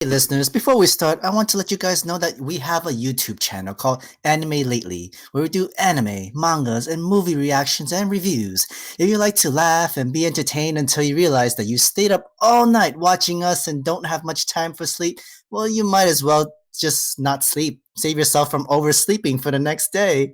Hey listeners, before we start, I want to let you guys know that we have a YouTube channel called Anime Lately, where we do anime, mangas, and movie reactions and reviews. If you like to laugh and be entertained until you realize that you stayed up all night watching us and don't have much time for sleep, well, you might as well just not sleep. Save yourself from oversleeping for the next day.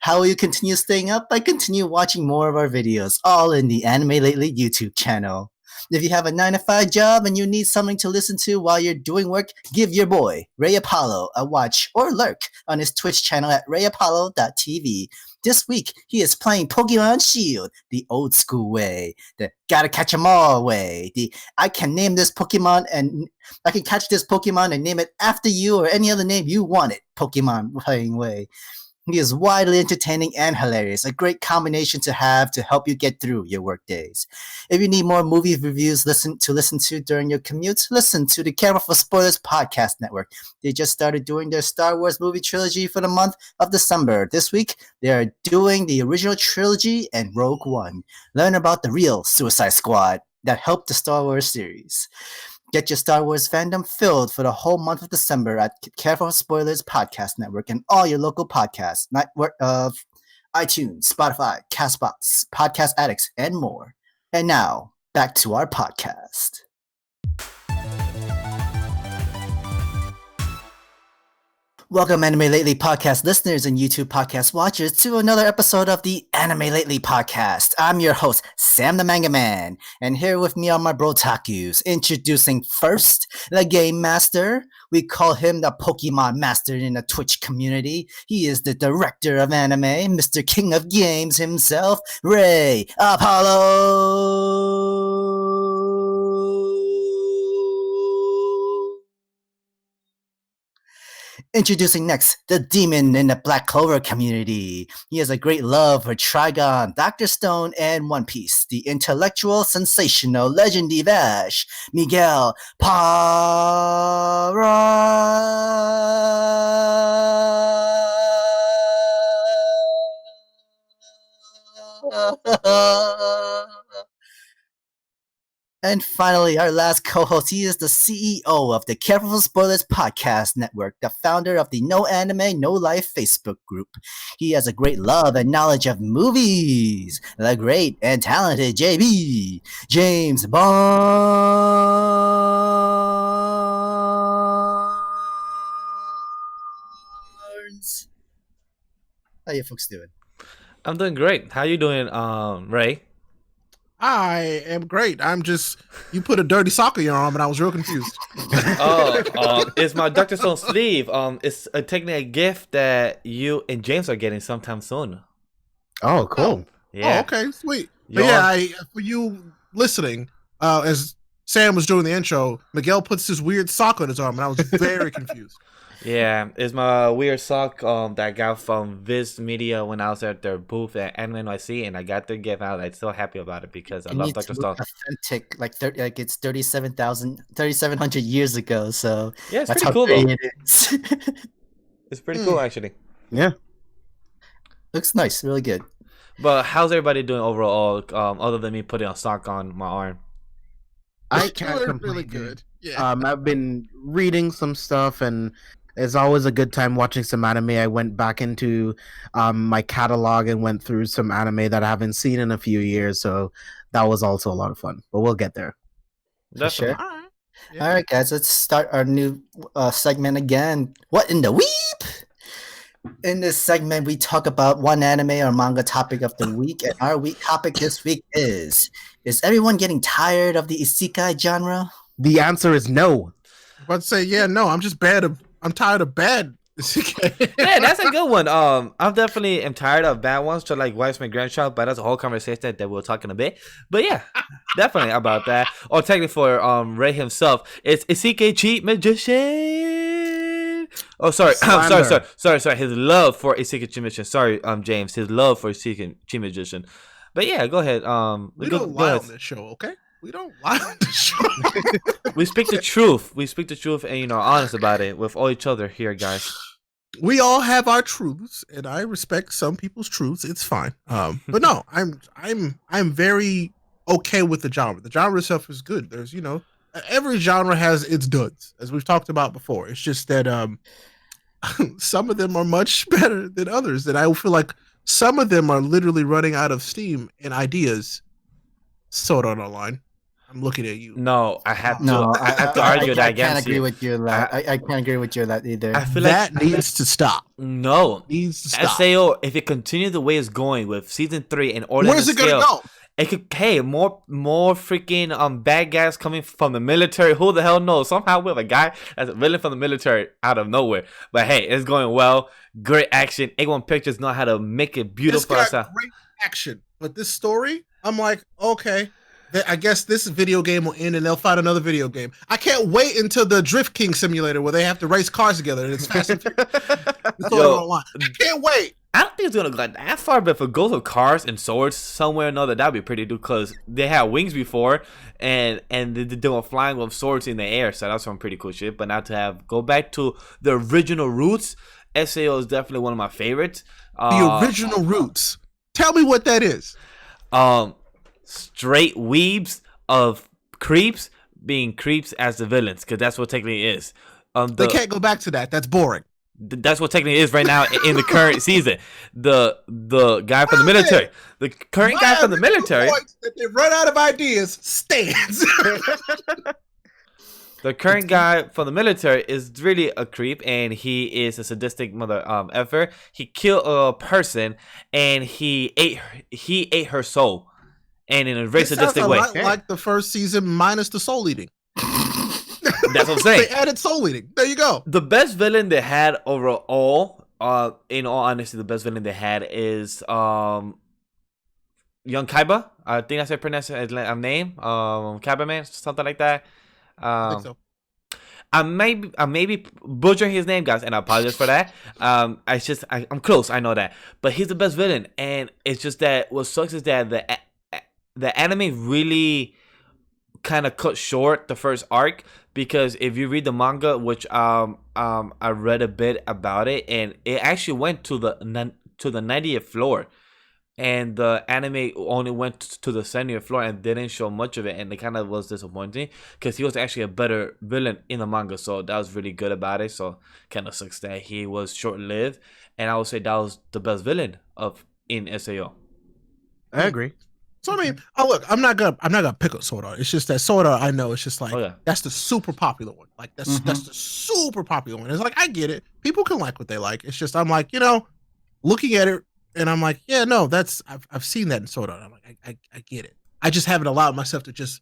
How will you continue staying up? By continue watching more of our videos, all in the Anime Lately YouTube channel. If you have a 9 to 5 job and you need something to listen to while you're doing work, give your boy, Rayapollo, a watch or lurk on his Twitch channel at rayapollo.tv. This week, he is playing Pokemon Shield, the old school way, the gotta catch 'em all way, the I can name this Pokemon and I can catch this Pokemon and name it after you or any other name you want it Pokemon playing way. He is widely entertaining and hilarious, a great combination to have to help you get through your work days. If you need more movie reviews listen to during your commute, listen to the Careful for Spoilers podcast network. They just started doing their Star Wars movie trilogy for the month of December. This week, they are doing the original trilogy and Rogue One. Learn about the real Suicide Squad that helped the Star Wars series. Get your Star Wars fandom filled for the whole month of December at Careful Spoilers Podcast Network and all your local podcast network of iTunes, Spotify, Castbox, Podcast Addicts, and more. And now, back to our podcast. Welcome, Anime Lately podcast listeners and YouTube podcast watchers, to another episode of the Anime Lately podcast. I'm your host, Sam the Manga Man, and here with me are my Brotakus. Introducing first, the Game Master. We call him the Pokemon Master in the Twitch community. He is the director of anime, Mr. King of Games himself, Rayapollo. Introducing next, the demon in the Black Clover community. He has a great love for Trigon, Dr.Stone, and One Piece. The intellectual, sensational, legendary Vash, Miguel Para. And finally, our last co-host, he is the CEO of the Careful for Spoilers Podcast Network, the founder of the No Anime, No Life Facebook group. He has a great love and knowledge of movies. The great and talented JB, James Barnes. How you folks doing? I'm doing great. How you doing, Ray? I am great. You put a dirty sock on your arm and I was real confused. It's my Dr.Stone sleeve. It's technically a gift that you and James are getting sometime soon. Oh, cool. Yeah. Oh, okay, sweet. But yeah, for you listening, as Sam was doing the intro, Miguel puts this weird sock on his arm and I was very confused. Yeah, it's my weird sock that I got from Viz Media when I was at their booth at Anime NYC, and I got the gift out. I'm so happy about it because I love Dr. Stone. Authentic, like it's 3,700 years ago. So yeah, it's that's pretty how cool. It is. It's pretty cool, actually. Yeah, looks nice, really good. But how's everybody doing overall? Other than me putting a sock on my arm. I can't complain. Really good. Yeah. I've been reading some stuff and it's always a good time watching some anime. I went back into my catalog and went through some anime that I haven't seen in a few years, so that was also a lot of fun. But we'll get there. For sure. All right. All right, guys, let's start our new segment again. What in the Weeb? In this segment, we talk about one anime or manga topic of the week, and our week topic this week is everyone getting tired of the Isekai genre? The answer is no. I'd say, no, I'm tired of bad. Yeah, that's a good one. I'm definitely am tired of bad ones, to like Wife's My Grandchild, but that's a whole conversation that we'll talk in a bit. But yeah, definitely about that. Or technically for Ray himself, it's Isekai Cheat Magician. Oh, sorry, sorry. His love for Isekai Cheat Magician. Sorry, James, his love for Isekai Cheat Magician. But yeah, go ahead. We don't lie on this show, okay? We don't lie on this show. We speak the truth. We speak the truth, and honest about it with all each other here, guys. We all have our truths, and I respect some people's truths. It's fine. But no, I'm very okay with the genre. The genre itself is good. There's every genre has its duds, as we've talked about before. It's just that some of them are much better than others, and I feel like some of them are literally running out of steam and ideas. Sword Art Online. I'm looking at you. No, I have to. No, I have to argue that I can't against agree you. with you on that. I can't agree with you on that either. I feel that like needs to stop. no. Needs to stop. Sao, if it continues the way it's going with season 3 and Order Where's it gonna go? it could more freaking bad guys coming from the military. Who the hell knows? Somehow we have a guy that's a villain from the military out of nowhere. But hey, it's going well. Great action. A1 Pictures know how to make it beautiful. It's got great action, but this story, I'm like, okay. I guess this video game will end and they'll find another video game. I can't wait until the Drift King simulator where they have to race cars together and it's fast and furious. I can't wait. I don't think it's gonna go that far, but if it goes with cars and swords somewhere or another, that'd be pretty good because they had wings before and they were flying with swords in the air, so that's some pretty cool shit. But now to go back to the original roots, SAO is definitely one of my favorites. The original roots. Tell me what that is. Straight weebs of creeps being creeps as the villains, because that's what technically is. They can't go back to that. That's boring. That's what technically is right now in the current season. The guy from the military, the current guy from the military, that they run out of ideas stands. The current guy from the military is really a creep, and he is a sadistic mother effer. He killed a person, and he ate her soul. And in a very sadistic way. Like the first season minus the soul eating. That's what I'm saying. They added soul eating. There you go. The best villain they had overall, in all honesty, the best villain they had is Young Kaiba. I think that's how I pronounce his name. Kaiba Man, something like that. I think so. I may be butchering his name, guys, and I apologize for that. I'm close, I know that. But he's the best villain, and it's just that what sucks is that the anime really kind of cut short the first arc, because if you read the manga, which I read a bit about it, and it actually went to the 90th floor, and the anime only went to the 70th floor and didn't show much of it, and it kind of was disappointing because he was actually a better villain in the manga, so that was really good about it. So kind of sucks that he was short-lived, and I would say that was the best villain in SAO. I agree. So I mean, look, I'm not gonna pick up Sword Art. It's just that Sword Art, I know, it's just like that's the super popular one. Like that's the super popular one. It's like I get it. People can like what they like. It's just I'm like, looking at it and I'm like, yeah, no, I've seen that in Sword Art. I'm like, I get it. I just haven't allowed myself to just,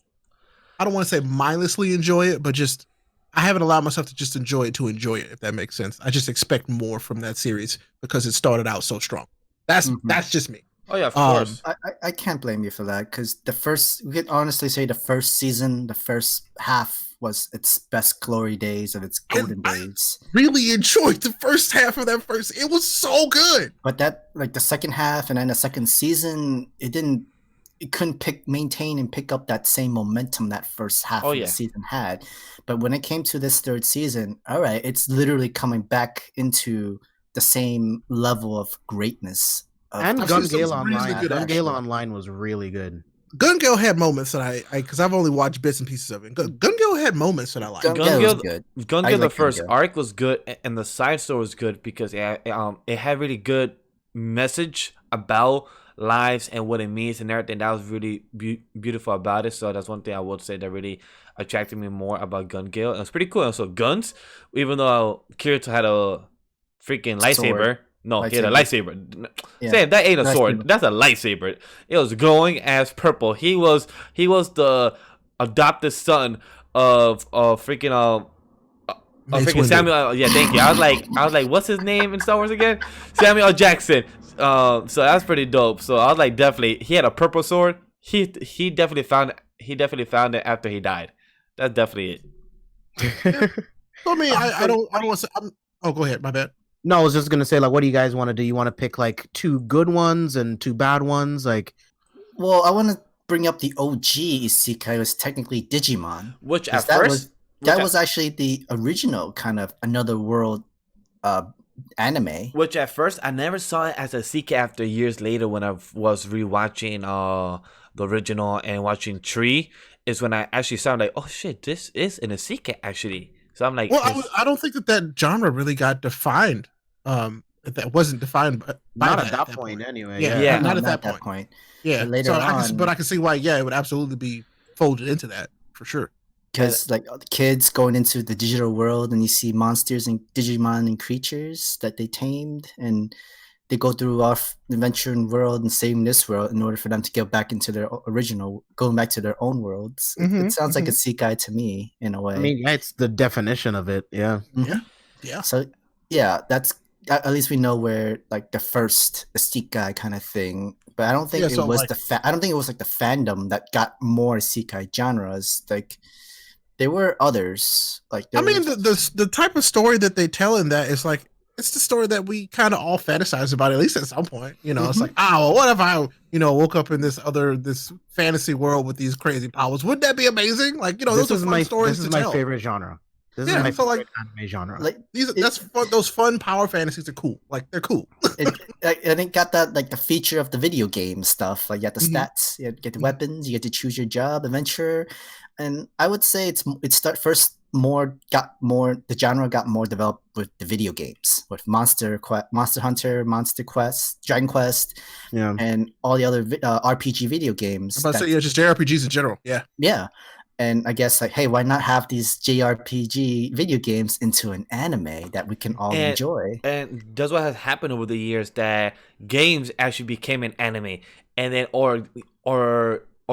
I don't want to say mindlessly enjoy it, but just I haven't allowed myself to just enjoy it, if that makes sense. I just expect more from that series because it started out so strong. That's just me. Oh yeah, of course. I can't blame you for that, because we could honestly say the first season, the first half was its best glory days of its golden days. I really enjoyed the first half of that first. It was so good. But that, like the second half and then the second season, it couldn't maintain and pick up that same momentum that first half of the season had. But when it came to this third season, all right, it's literally coming back into the same level of greatness. And Gun Gale Online. Gun Gale Online was really good. Gun Gale had moments that because I've only watched bits and pieces of it. Gun Gale had moments that I liked. Gun Gale was good. Gun Gale, the first arc was good, and the side story was good because it had really good message about lives and what it means and everything. That was really beautiful about it. So that's one thing I would say that really attracted me more about Gun Gale. And it's pretty cool. And so guns, even though Kirito had a freaking lightsaber. No, he had a lightsaber. Yeah. Sam, that ain't a sword. That's a lightsaber. It was glowing as purple. He was the adopted son of freaking Samuel. Yeah, thank you. I was like, what's his name in Star Wars again? Samuel Jackson. So that's pretty dope. So I was like, definitely, he had a purple sword. He definitely found it after he died. That's definitely it. I mean, I don't want to say. Oh, go ahead. My bad. No, I was just gonna say, like, what do you guys want to do? You want to pick like 2 good ones and 2 bad ones, like? Well, I want to bring up the OG Isekai, was technically Digimon, which at first was actually the original kind of another world anime. Which at first I never saw it as a Isekai after years later when I was rewatching the original and watching Tree. is when I actually saw like, oh shit, this is an isekai actually. So I'm like, well, I don't think that genre really got defined. That wasn't defined by Not that, at that point, anyway. Yeah, Yeah. not No, at that point. Yeah, But later on, but I can see why. Yeah, it would absolutely be folded into that for sure. because like kids going into the digital world and you see monsters and Digimon and creatures that they tamed, and they go through off adventure and world and saving this world in order for them to get back into their original, going back to their own worlds. It sounds like a Isekai to me in a way. I mean, yeah, it's the definition of it. Yeah. Yeah. So yeah, that's at least we know where like the first Isekai kind of thing. But I don't think it was like, I don't think it was like the fandom that got more Isekai genres. Like there were others. Like I mean, the type of story that they tell in that is like, it's the story that we kind of all fantasize about, at least at some point. It's like, well, what if I, woke up in this fantasy world with these crazy powers? Wouldn't that be amazing? Like, those are fun stories. This is my favorite genre. This is my favorite anime genre. Like that's fun, those fun power fantasies are cool. Like they're cool. And it got that like the feature of the video game stuff. Like you got the stats, you get the weapons, you get to choose your job, adventure, and I would say the genre got more developed with the video games, with Monster Hunter, Monster Quest, Dragon Quest, and all the other RPG video games. I'm about to say just JRPGs in general. Yeah. And I guess like, hey, why not have these JRPG video games into an anime that we can all enjoy? And that's what has happened over the years, that games actually became an anime, and then or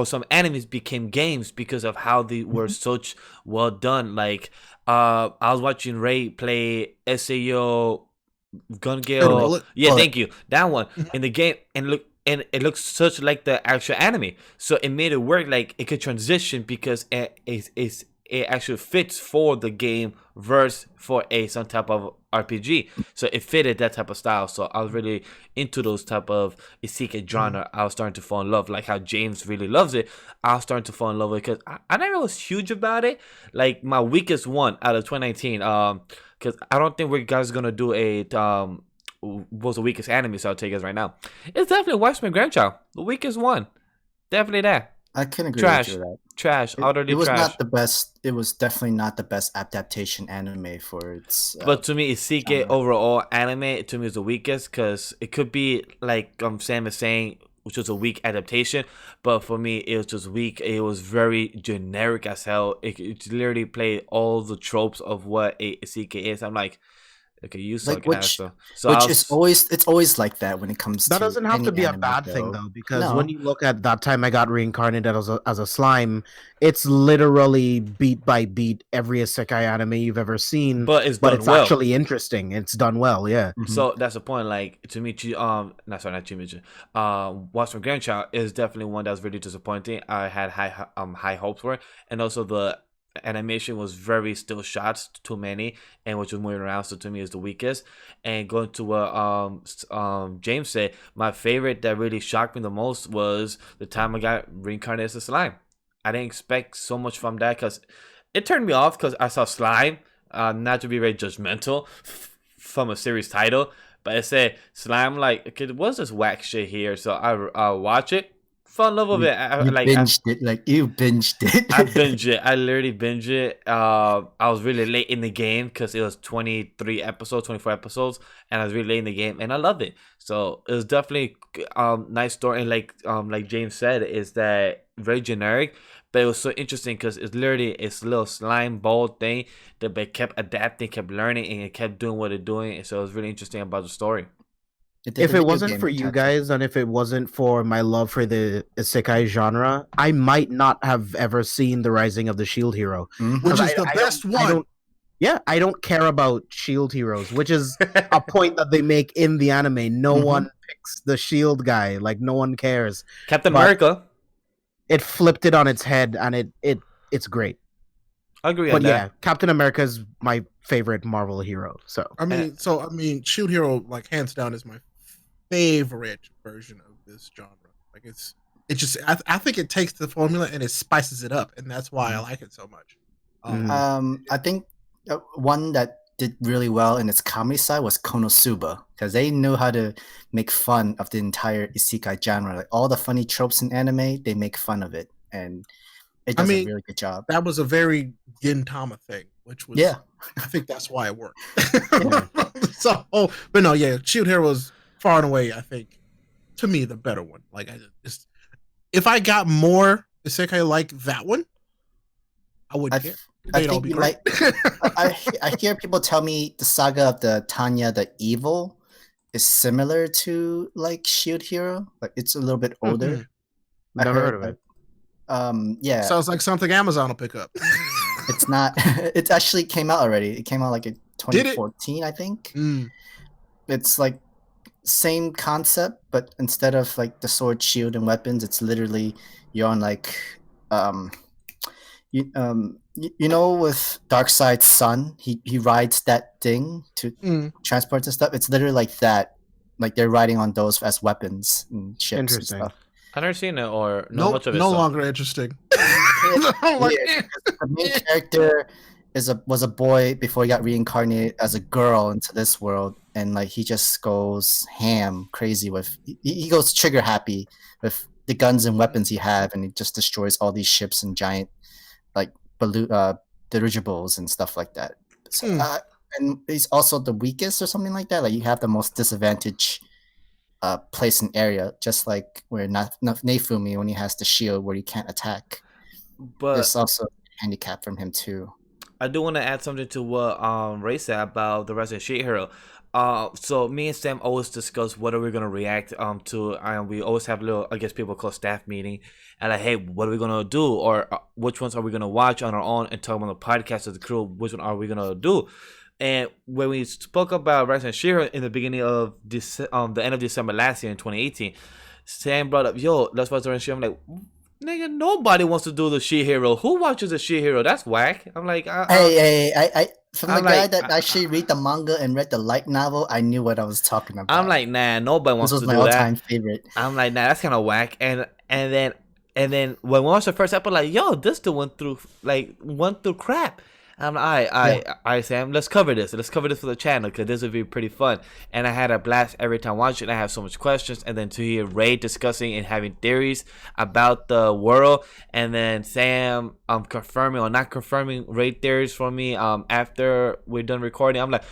some animes became games because of how they were such well done. Like I was watching Ray play SAO Gun Gale. Thank you. That one in the game, and it looks such like the actual anime, so it made it work. Like it could transition because it actually fits for the game versus for some type of RPG. So it fitted that type of style. So I was really into those type of isekai genre. I was starting to fall in love, like how James really loves it. I was starting to fall in love with it because I never was huge about it. Like my weakest one out of 2019, because I don't think we guys gonna do a was the weakest anime, so I'll tell you guys right now. It's definitely Watchmen Grandchild. The weakest one. Definitely that. I can agree trash. with you with that. Trash. Utterly it was trash. Not the best. It was definitely not the best adaptation anime for its. But to me, Isekai overall anime to me is the weakest, because it could be like Sam is saying, which was a weak adaptation, but for me it was just weak. It was very generic as hell. It literally played all the tropes of what a Isekai is. I'm like, okay, you suck, which is always like that when it comes that to doesn't have to be a bad thing though, because when you look at That Time I Got Reincarnated as a slime, it's literally beat by beat every isekai anime you've ever seen, but it's actually interesting. It's done well, yeah. So that's the point. Like to me, Watchmen Grandchild is definitely one that's really disappointing. I had high hopes for it, and also the animation was very still shots, too many, and which was moving around, so to me is the weakest. And going to what James said, my favorite that really shocked me the most was The Time I Got Reincarnated as a Slime. I didn't expect so much from that, because it turned me off because I saw slime, not to be very judgmental from a series title, but it said slime, like, okay, what's this whack shit here? So I watch it. Fun love of it. You binged it. I binged it. I literally binged it. I was really late in the game because it was 24 episodes, and I was really late in the game, and I loved it. So it was definitely nice story. And like James said, is that very generic, but it was so interesting because it's literally a little slime ball thing that they kept adapting, kept learning, and it kept doing what it's doing. And so it was really interesting about the story. If it wasn't for you guys, and if it wasn't for my love for the isekai genre, I might not have ever seen The Rising of the Shield Hero, which is the best one. I don't care about shield heroes, which is a point that they make in the anime. No one picks the shield guy, like no one cares. Captain America. It flipped it on its head, and it's great. I agree on that. Yeah, Captain America is my favorite Marvel hero. So I mean, Shield Hero, like hands down, is my favorite version of this genre. Like it's just I think it takes the formula and it spices it up, and that's why I like it so much. I think one that did really well in its comedy side was Konosuba, because they knew how to make fun of the entire isekai genre. Like all the funny tropes in anime, they make fun of it, and it does a really good job. That was a very Gintama thing, which was I think that's why it worked. So, but no, Shield Hero was far and away, I think, to me, the better one. Like, if I got more isekai like that one, I wouldn't care. I think I hear people tell me the Saga of the Tanya the Evil is similar to like Shield Hero. Like it's a little bit older. Never heard of it. Yeah. Sounds like something Amazon will pick up. It's not. It actually came out already. It came out like in 2014, I think. It's like same concept, but instead of like the sword, shield, and weapons, it's literally you're on like you know, with Darkseid's son, he rides that thing to transport and stuff. It's literally like that. Like they're riding on those as weapons and ships and stuff. I've never seen it or much of it. No longer interesting. The main character was a boy before he got reincarnated as a girl into this world, and like he just goes ham crazy with he goes trigger happy with the guns and weapons he have, and he just destroys all these ships and giant like dirigibles and stuff like that. So, and he's also the weakest or something like that. Like you have the most disadvantaged place and area, just like where Neifumi when he has the shield where he can't attack. But there's also a handicap from him too. I do want to add something to what Ray said about the Resident Shield Hero. So me and Sam always discuss what are we gonna react to, and we always have a little, I guess people call staff meeting, and like, hey, what are we gonna do, or which ones are we gonna watch on our own and talk on the podcast as the crew? Which one are we gonna do? And when we spoke about Resident Shield Hero in the beginning of the end of December last year in 2018, Sam brought up, yo, let's watch the Resident Shield. I'm like, nigga, nobody wants to do the Shield Hero. Who watches the Shield Hero? That's whack. I'm like, hey, from the guy that actually read the manga and read the light novel, I knew what I was talking about. I'm like, nah, nobody wants to do that. This was my all-time favorite. I'm like, nah, that's kind of whack. And then when we watched the first episode, like, yo, this dude went through crap. I'm like, I Sam, let's cover this. Let's cover this for the channel because this would be pretty fun. And I had a blast every time watching. I have so much questions, and then to hear Ray discussing and having theories about the world, and then Sam confirming or not confirming Ray theories for me after we're done recording. I'm like,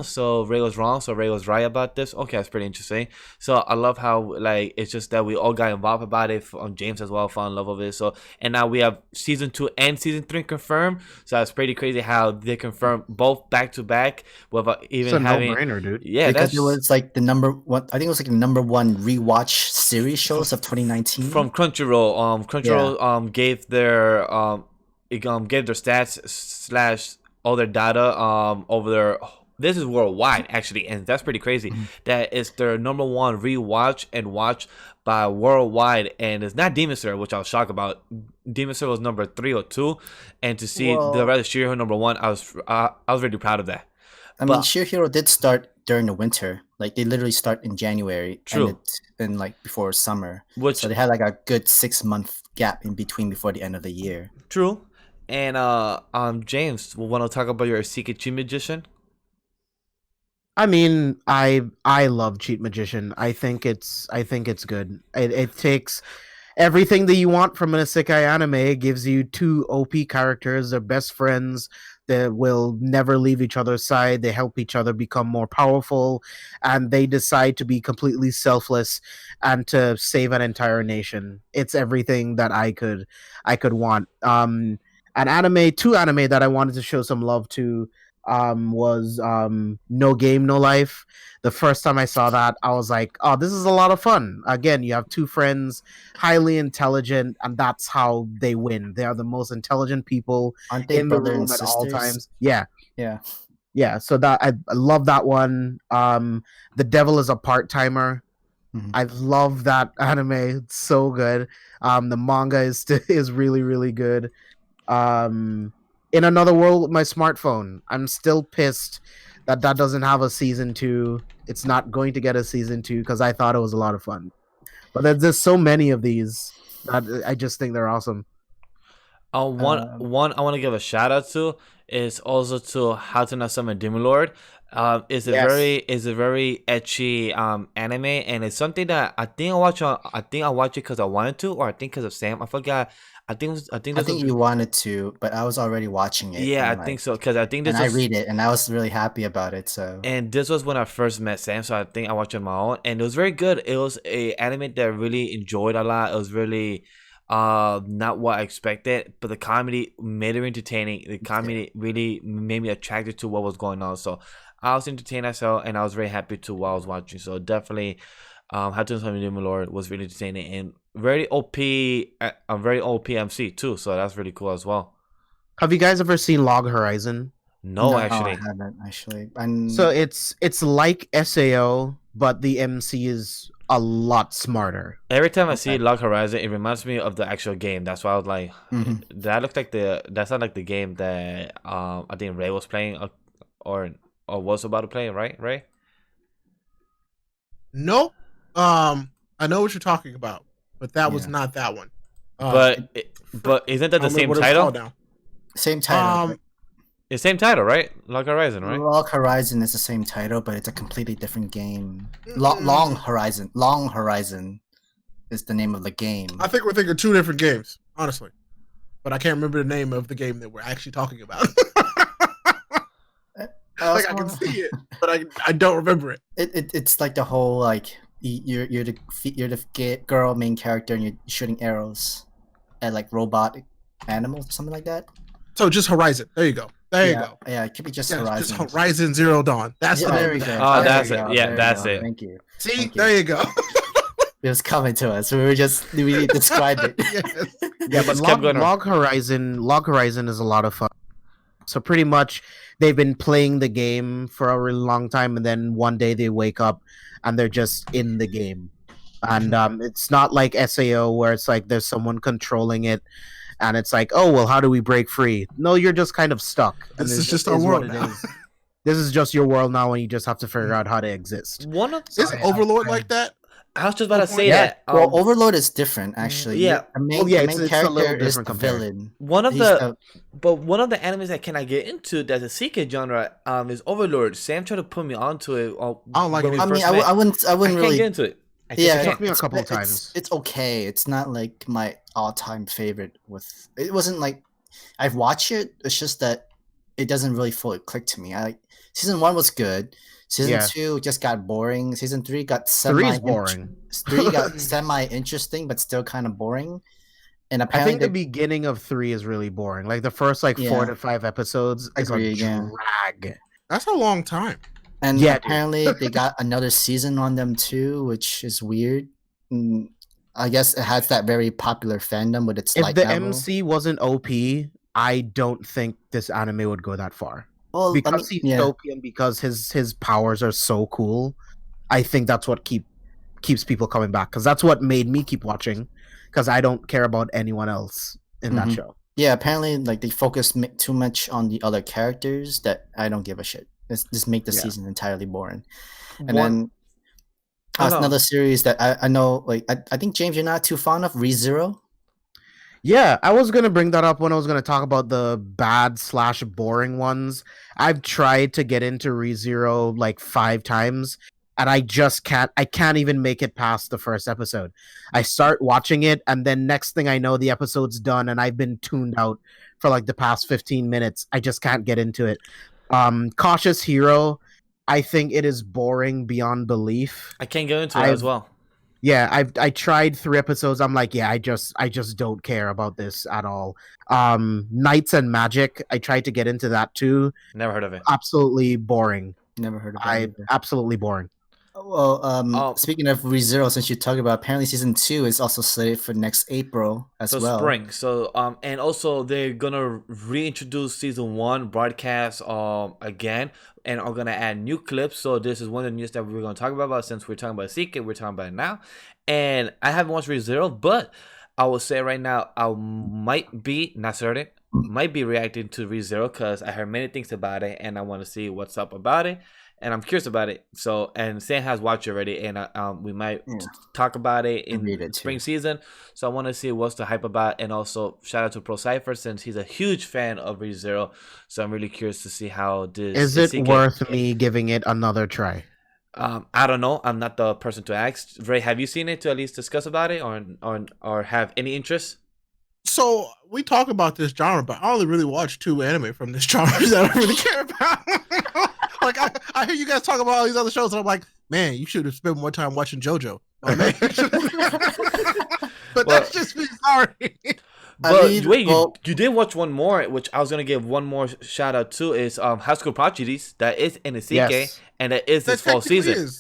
so Ray was wrong, so Ray was right about this. Okay, that's pretty interesting. So I love how like it's just that we all got involved about it. James as well fell in love with it. So and now we have season 2 and season 3 confirmed. So that's pretty crazy how they confirmed both back to back without even having no-brainer, dude. Yeah, because it was like the number one. I think it was like the number one rewatch series shows of 2019 from Crunchyroll. Crunchyroll gave their gave their stats / all their data over their. This is worldwide actually, and that's pretty crazy. That is their number one rewatch and watch by worldwide, and it's not Demon Slayer, which I was shocked about. Demon Slayer was number 3 or 2, and to see the rest of Shield Hero number 1, I was really proud of that. I mean, Shield Hero did start during the winter. Like they literally start in January, true, and like before summer. So they had like a good 6-month gap in between before the end of the year. True, and James, we want to talk about your Isekai Cheat Magician. I mean, I love Cheat Magician. I think it's good. It takes everything that you want from an isekai anime. It gives you 2 OP characters, they're best friends that will never leave each other's side. They help each other become more powerful, and they decide to be completely selfless and to save an entire nation. It's everything that I could want. An anime, 2 anime that I wanted to show some love to was No Game No Life. The first time I saw that, I was like, oh, this is a lot of fun. Again, you have 2 friends, highly intelligent, and that's how they win. They are the most intelligent people in the room at all times. Yeah. So that I love that one. The Devil is a Part-Timer. I love that anime. It's so good. The manga is really, really good. In Another World with my smartphone, I'm still pissed that doesn't have a season 2. It's not going to get a season 2 because I thought it was a lot of fun. But there's so many of these that I just think they're awesome. One I want to give a shout out to is also to How to Not Summon Demon Lord. It's a very ecchi anime, and it's something that I think I watched it because I wanted to, or I think because of Sam. I forgot. I think you wanted to, but I was already watching it. Yeah, I think so because I think this. And I read it, and I was really happy about it. So. And this was when I first met Sam, so I think I watched it on my own, and it was very good. It was a anime that I really enjoyed a lot. It was really not what I expected, but the comedy made it entertaining. The comedy really made me attracted to what was going on. So I was entertained as well, and I was very happy to what I was watching. So definitely, How to Summon Demon Lord was really entertaining and very OP. A very OP MC too. So that's really cool as well. Have you guys ever seen Log Horizon? No, actually, I haven't actually. So it's like SAO, but the MC is a lot smarter. Every time I see Log Horizon, it reminds me of the actual game. That's why I was like, that looked like that's not like the game that I think Ray was playing or was about to play, right? Ray? Nope. I know what you're talking about, but that was not that one. But isn't that the same title? Same title. It's same title, right? Log Horizon, right? Log Horizon is the same title, but it's a completely different game. Long Horizon. Long Horizon is the name of the game. I think we're thinking two different games, honestly. But I can't remember the name of the game that we're actually talking about. Like I can see it, but I don't remember it. It's like the whole like you're the girl main character and you're shooting arrows at like robot animals or something like that. So just Horizon. There you go. There you go. Yeah, it could be just Horizon. Just Horizon Zero Dawn. That's there we go. Oh, that's it. Yeah, that's it. Thank you. See, there you go. It was coming to us. We described it. Yes. Yeah, but Log Horizon is a lot of fun. So pretty much they've been playing the game for a really long time, and then one day they wake up and they're just in the game. And it's not like SAO where it's like there's someone controlling it and it's like, oh well, how do we break free? No, you're just kind of stuck. This is just our world now. This is just your world now, and you just have to figure out how to exist. Is Overlord like that? I was just about to say that. Well, Overlord is different, actually. Yeah. The main character is the villain. One of the animes that can I get into that's a Isekai genre is Overlord. Sam tried to put me onto it. I don't like it. I mean, I wouldn't really get into it. It took me a couple of times. It's okay. It's not like my all-time favorite. It wasn't like I've watched it. It's just that it doesn't really fully click to me. Season 1 was good. Season 2 just got boring. Season 3 got boring. 3 got semi-interesting, but still kind of boring. And apparently, I think the beginning of 3 is really boring. Like the first 4 to 5 episodes is a drag. That's a long time. And apparently they got another season on them too, which is weird. I guess it has that very popular fandom with its light novel. If the MC wasn't OP, I don't think this anime would go that far. Well, because he's OP and because his powers are so cool, I think that's what keeps people coming back. Because that's what made me keep watching. Because I don't care about anyone else in that show. Yeah, apparently, like they focus too much on the other characters that I don't give a shit. Just make the season entirely boring. And then another series that I know, like I think James, you're not too fond of ReZero. Yeah, I was gonna bring that up when I was gonna talk about the bad/boring ones. I've tried to get into ReZero like 5 times, and I just can't. I can't even make it past the first episode. I start watching it, and then next thing I know, the episode's done, and I've been tuned out for like the past 15 minutes. I just can't get into it. Cautious Hero, I think it is boring beyond belief. I can't go into it as well. Yeah, I tried 3 episodes. I'm like, I just don't care about this at all. Knights and Magic, I tried to get into that too. Never heard of it. Absolutely boring. Never heard of it. Absolutely boring. Well, speaking of ReZero, since you talked about, apparently season 2 is also slated for next April as well. Spring. So and also they're gonna reintroduce season 1 broadcast again, and are gonna add new clips. So this is one of the news that we're gonna talk about since we're talking about Isekai, we're talking about it now. And I haven't watched ReZero, but I will say right now I might be not certain. might be reacting to ReZero because I heard many things about it and I want to see what's up about it. And I'm curious about it. So, and Sam has watched already, and we might talk about it in the spring season. So I want to see what's the hype about, and also shout out to Pro Cypher since he's a huge fan of ReZero. So I'm really curious to see how this is it worth me giving it another try. I don't know. I'm not the person to ask. Ray, have you seen it to at least discuss about it, or have any interest? So we talk about this genre, but I only really watch 2 anime from this genre that I really care about. Like I hear you guys talk about all these other shows, and I'm like, man, you should have spent more time watching JoJo. Oh, man. But that's just me. Sorry. But you did watch one more, which I was gonna give one more shout out to is High School Prodigies. That is in Isekai, and that is this fall season.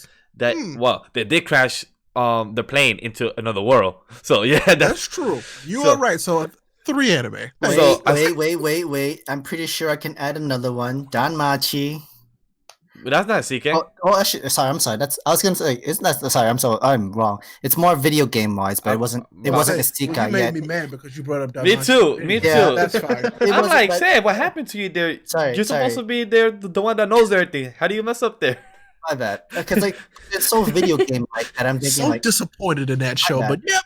Well, they did crash the plane into another world. So yeah, that's true. You are right. So 3 anime. Wait. I'm pretty sure I can add another one. Danmachi. But that's not Isekai. Actually, sorry. I'm sorry. I was gonna say it's not. Sorry, I'm wrong. It's more video game wise, but it wasn't Isekai yet. You made me mad because you brought up that. Me too. Yeah, that's fine. I'm like, Sam, what happened to you there? You're supposed to be there, the one that knows everything. How do you mess up there? My bad. Because like it's so video game like that. I'm thinking so disappointed in that show, but yep.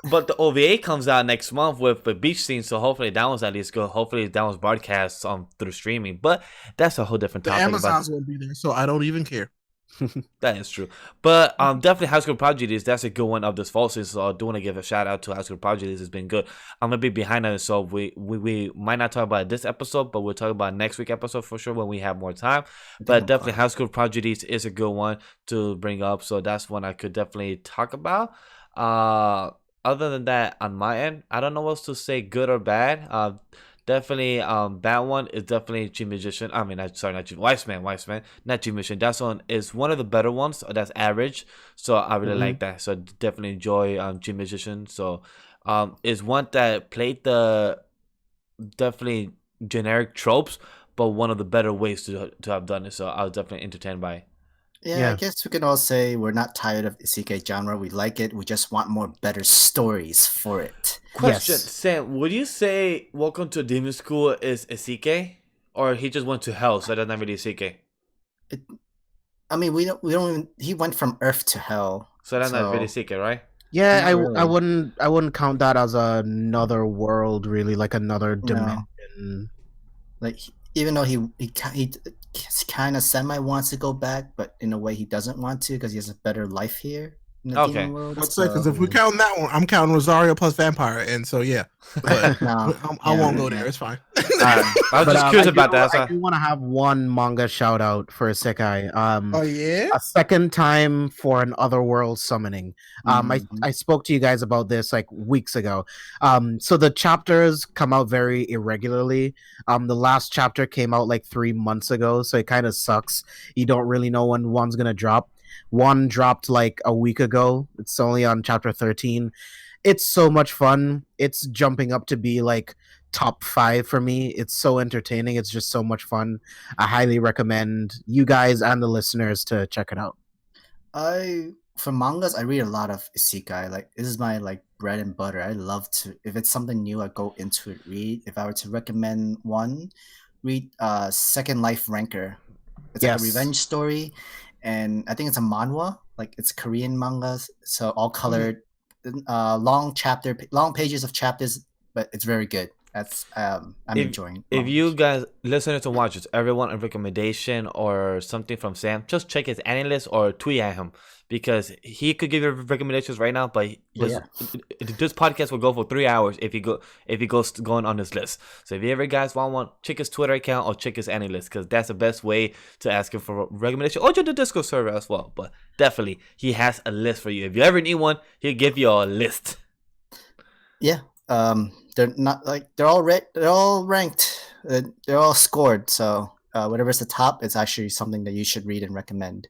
But the OVA comes out next month with the beach scene, so hopefully that one's at least good. Hopefully that one's broadcast through streaming, but that's a whole different topic. The Amazons won't be there, so I don't even care. That is true, but definitely High School Prodigies. That's a good one of this fall season. So I do want to give a shout out to High School Prodigies. It's been good. I'm gonna be behind on it, so we might not talk about it this episode, but we'll talk about next week episode for sure when we have more time. But definitely High School Prodigies is a good one to bring up, so that's one I could definitely talk about. Other than that, on my end, I don't know what else to say, good or bad. Definitely, that one is definitely G Magician. I mean, not G Weissman, not G Magician. That one is one of the better ones. That's average, so I really like that. So definitely enjoy G Magician. So, is one that played the definitely generic tropes, but one of the better ways to have done it. So I was definitely entertained by it. Yeah, I guess we can all say we're not tired of Isekai genre. We like it. We just want more better stories for it. Question, Sam, would you say Welcome to Demon School is Isekai? Or he just went to hell, so that's not really Isekai? I mean, we don't even, he went from Earth to hell. So that's not really Isekai, right? Yeah, I wouldn't count that as another world, really, like another dimension. Like, even though he kind of semi wants to go back, but in a way he doesn't want to because he has a better life here in the demon world. Let's say, because if we count that one, I'm counting Rosario plus Vampire, and so yeah. But I won't go there. It's fine. I was just curious about that. I do want to have one manga shout out for Isekai. Oh yeah, a second time for an otherworld summoning. I spoke to you guys about this like weeks ago. So the chapters come out very irregularly. The last chapter came out like 3 months ago, so it kind of sucks. You don't really know when one's gonna drop. One dropped like a week ago. It's only on chapter 13. It's so much fun. It's jumping up to be like top 5 for me. It's so entertaining. It's just so much fun. I highly recommend you guys and the listeners to check it out. For mangas, I read a lot of Isekai. Like, this is my like bread and butter. I love to, if it's something new, I go into it, read. If I were to recommend one, read Second Life Ranker. It's like a revenge story, and I think it's a manhwa. Like, it's Korean mangas, so all colored, long pages of chapters, but it's very good. That's I'm enjoying. If you guys, listeners and watchers, everyone a recommendation or something from Sam, just check his anime list or tweet at him, because he could give you recommendations right now, but this podcast will go for 3 hours if he goes going on this list. So if you ever guys want one, check his Twitter account or check his anime list, because that's the best way to ask him for a recommendation, or join the Discord server as well. But definitely, he has a list for you. If you ever need one, he'll give you a list. Yeah. They're not like they're all ranked. They're all scored. So whatever's the top, it's actually something that you should read and recommend.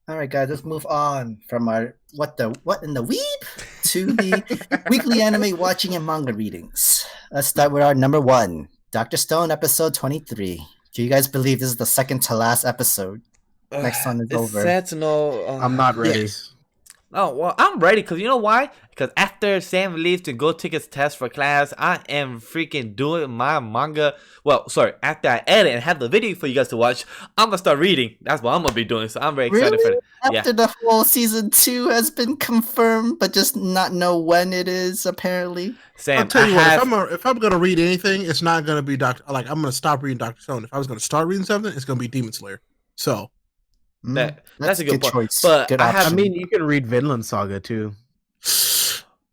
All right, guys, let's move on from our what in the Weeb to the weekly anime watching and manga readings. Let's start with our number 1, Dr.Stone, episode 23. Do you guys believe this is the second to last episode? Next one is over. It's sad to know. I'm not ready. Yes. Oh, well, I'm ready because you know why? Because after Sam leaves to go take his test for class, I am freaking doing my manga. Well, sorry, after I edit and have the video for you guys to watch, I'm going to start reading. That's what I'm going to be doing. So I'm very excited for Really? it. Yeah. After the whole season 2 has been confirmed, but just not know when it is, apparently. Sam, I'll tell you what, if I'm gonna read anything, it's not gonna be I'm gonna stop reading Dr.Stone. If I was gonna start reading something, it's gonna be Demon Slayer. So that's a good point. choice. But good I have, I mean, you can read Vinland Saga too.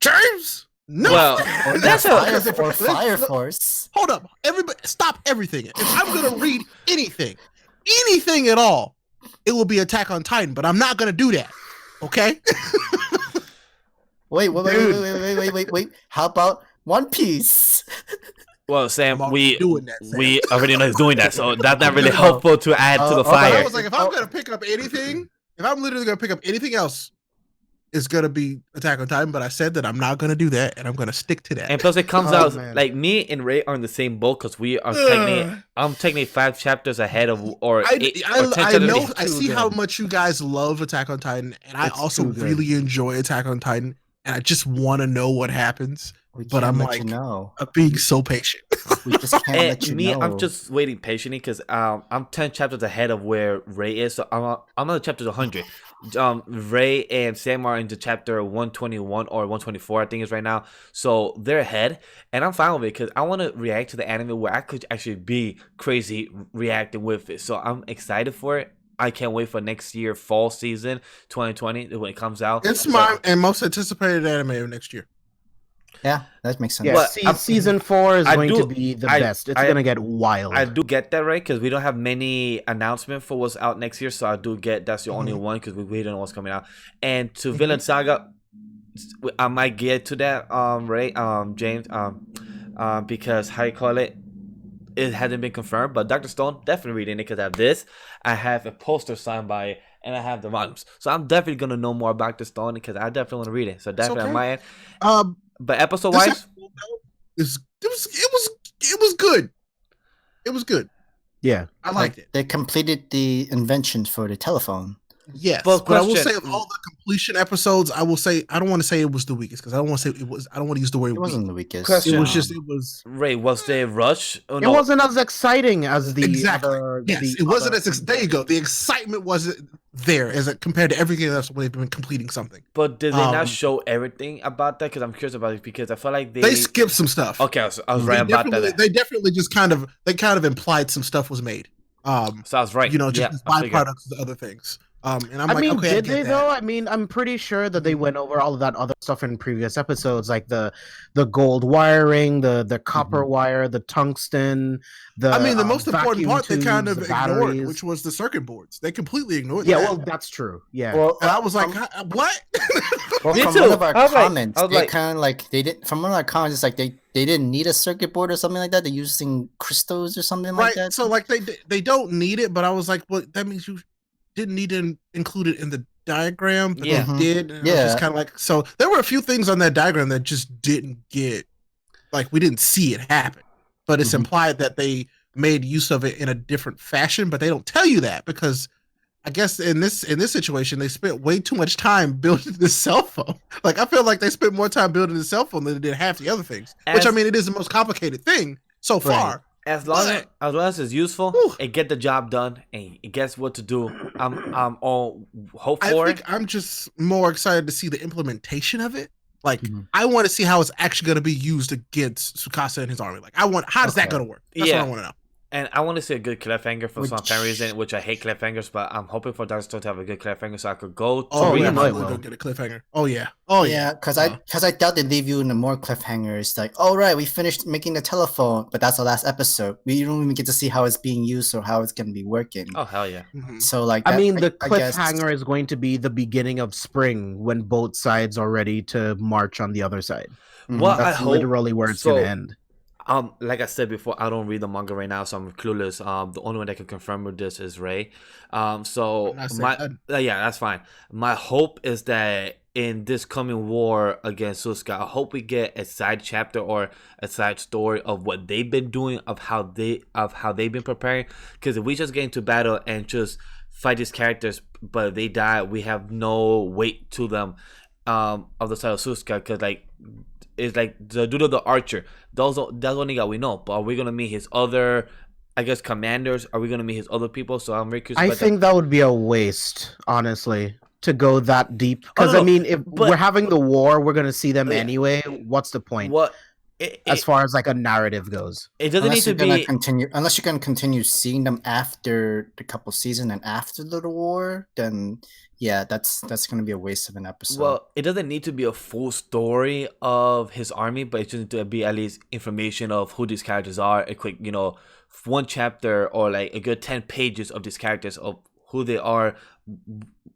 James, no. Well, that's that's Fire Force. Hold up, everybody, stop everything. If I'm gonna read anything at all, it will be Attack on Titan. But I'm not gonna do that. Okay. Wait. How about One Piece? Well, Sam, we Sam. already know he's doing that, so that's not really helpful to add to the fire. I was like, if I'm gonna pick up anything, if I'm literally gonna pick up anything else, it's gonna be Attack on Titan. But I said that I'm not gonna do that, and I'm gonna stick to that. And plus, it comes out man. like me and Ray are in the same boat because we are I'm technically 5 chapters ahead of, or 8 or 10 I know. chapters. I see how much you guys love Attack on Titan, and I also really enjoy Attack on Titan, and I just want to know what happens. But I'm like, I'm being so patient. We just can't let you know. I'm just waiting patiently because I'm 10 chapters ahead of where Ray is. So I'm on chapter 100. Ray and Sam are into chapter 121 or 124, I think is right now. So they're ahead, and I'm fine with it because I want to react to the anime where I could actually be crazy reacting with it. So I'm excited for it. I can't wait for next year, fall season 2020 when it comes out. It's my most anticipated anime of next year. Yeah, that makes sense. Yeah, season 4 is going to be the best. It's going to get wild. I do get that, right? Because we don't have many announcements for what's out next year. So I do get that's the only one because we don't know what's coming out. And to Vinland Saga, I might get to that, Ray, James, because how you call it, it hasn't been confirmed. But Dr. Stone, definitely reading it because I have this. I have a poster signed by it, and I have the volumes. So I'm definitely going to know more about Dr. Stone because I definitely want to read it. So definitely on my end. But episode wise, it was good. It was good. Yeah, I liked it. They completed the inventions for the telephone. Yes, but I will say of all the completion episodes, I will say I don't want to say it was the weakest because I don't want to say it was. I don't want to use the word. It wasn't the weakest. Question. It was. Ray, was there rush? Oh, no. It wasn't as exciting as the It wasn't as. There you go. The excitement wasn't there as compared to everything else when they've been completing something. But did they not show everything about that? Because I'm curious about it because I feel like they skipped some stuff. Okay, I was right about that. They definitely just kind of implied some stuff was made. So I was right. Just byproducts of the other things. And I'm okay, did they though? I mean, I'm pretty sure that they went over all of that other stuff in previous episodes, like the gold wiring, the copper wire, the tungsten. The most important part tubes, they kind of ignored, which was the circuit boards. They completely ignored that. Yeah, well, that's true. Yeah. Well, and I was like, what? Well, from one of our comments, they kind of like they did. From one of our comments, it's like they didn't need a circuit board or something like that. They're using crystals or something like that. So like they don't need it, but I was like, well, that means you didn't need to include it in the diagram, but they did. And I was just kind of like, so there were a few things on that diagram that just didn't get, like, we didn't see it happen, but it's implied that they made use of it in a different fashion, but they don't tell you that because I guess in this situation they spent way too much time building the cell phone. Like I feel like they spent more time building the cell phone than they did half the other things. Which I mean, it is the most complicated thing so far. As long as it's useful, it get the job done, and it gets what to do. I'm all hope for it. I'm just more excited to see the implementation of it. Like I want to see how it's actually going to be used against Tsukasa and his army. Like how is that going to work? That's what I want to know. And I want to see a good cliffhanger for some apparent reason, which I hate cliffhangers, but I'm hoping for Dr. Stone to have a good cliffhanger so I could go to read it. Go get a cliffhanger. Oh yeah, because I doubt they leave you in the more cliffhangers. Like, all right, we finished making the telephone, but that's the last episode. We don't even get to see how it's being used or how it's going to be working. Oh hell yeah! So like, the cliffhanger is going to be the beginning of spring when both sides are ready to march on the other side. Well, that's literally where it's going to end. Like I said before, I don't read the manga right now, so I'm clueless. The only one that can confirm with this is Ray. That's fine. My hope is that in this coming war against Suska. I hope we get a side chapter or a side story of what they've been doing, of how they've been preparing. Because if we just get into battle and just fight these characters, but if they die, we have no weight to them of the side of Suska. Because like it's like the dude of the archer. That's the only guy we know. But are we gonna meet his other, I guess, commanders? Are we gonna meet his other people? So I'm very curious. I think that would be a waste, honestly, to go that deep. Because no, I mean, if we're having the war, we're gonna see them anyway. What's the point? As far as like a narrative goes, it doesn't need to be continue unless you're gonna continue seeing them after the couple season and after the war. Then yeah, that's gonna be a waste of an episode. Well, it doesn't need to be a full story of his army, but it just needs to be at least information of who these characters are. A quick, one chapter or like a good 10 pages of these characters, of who they are,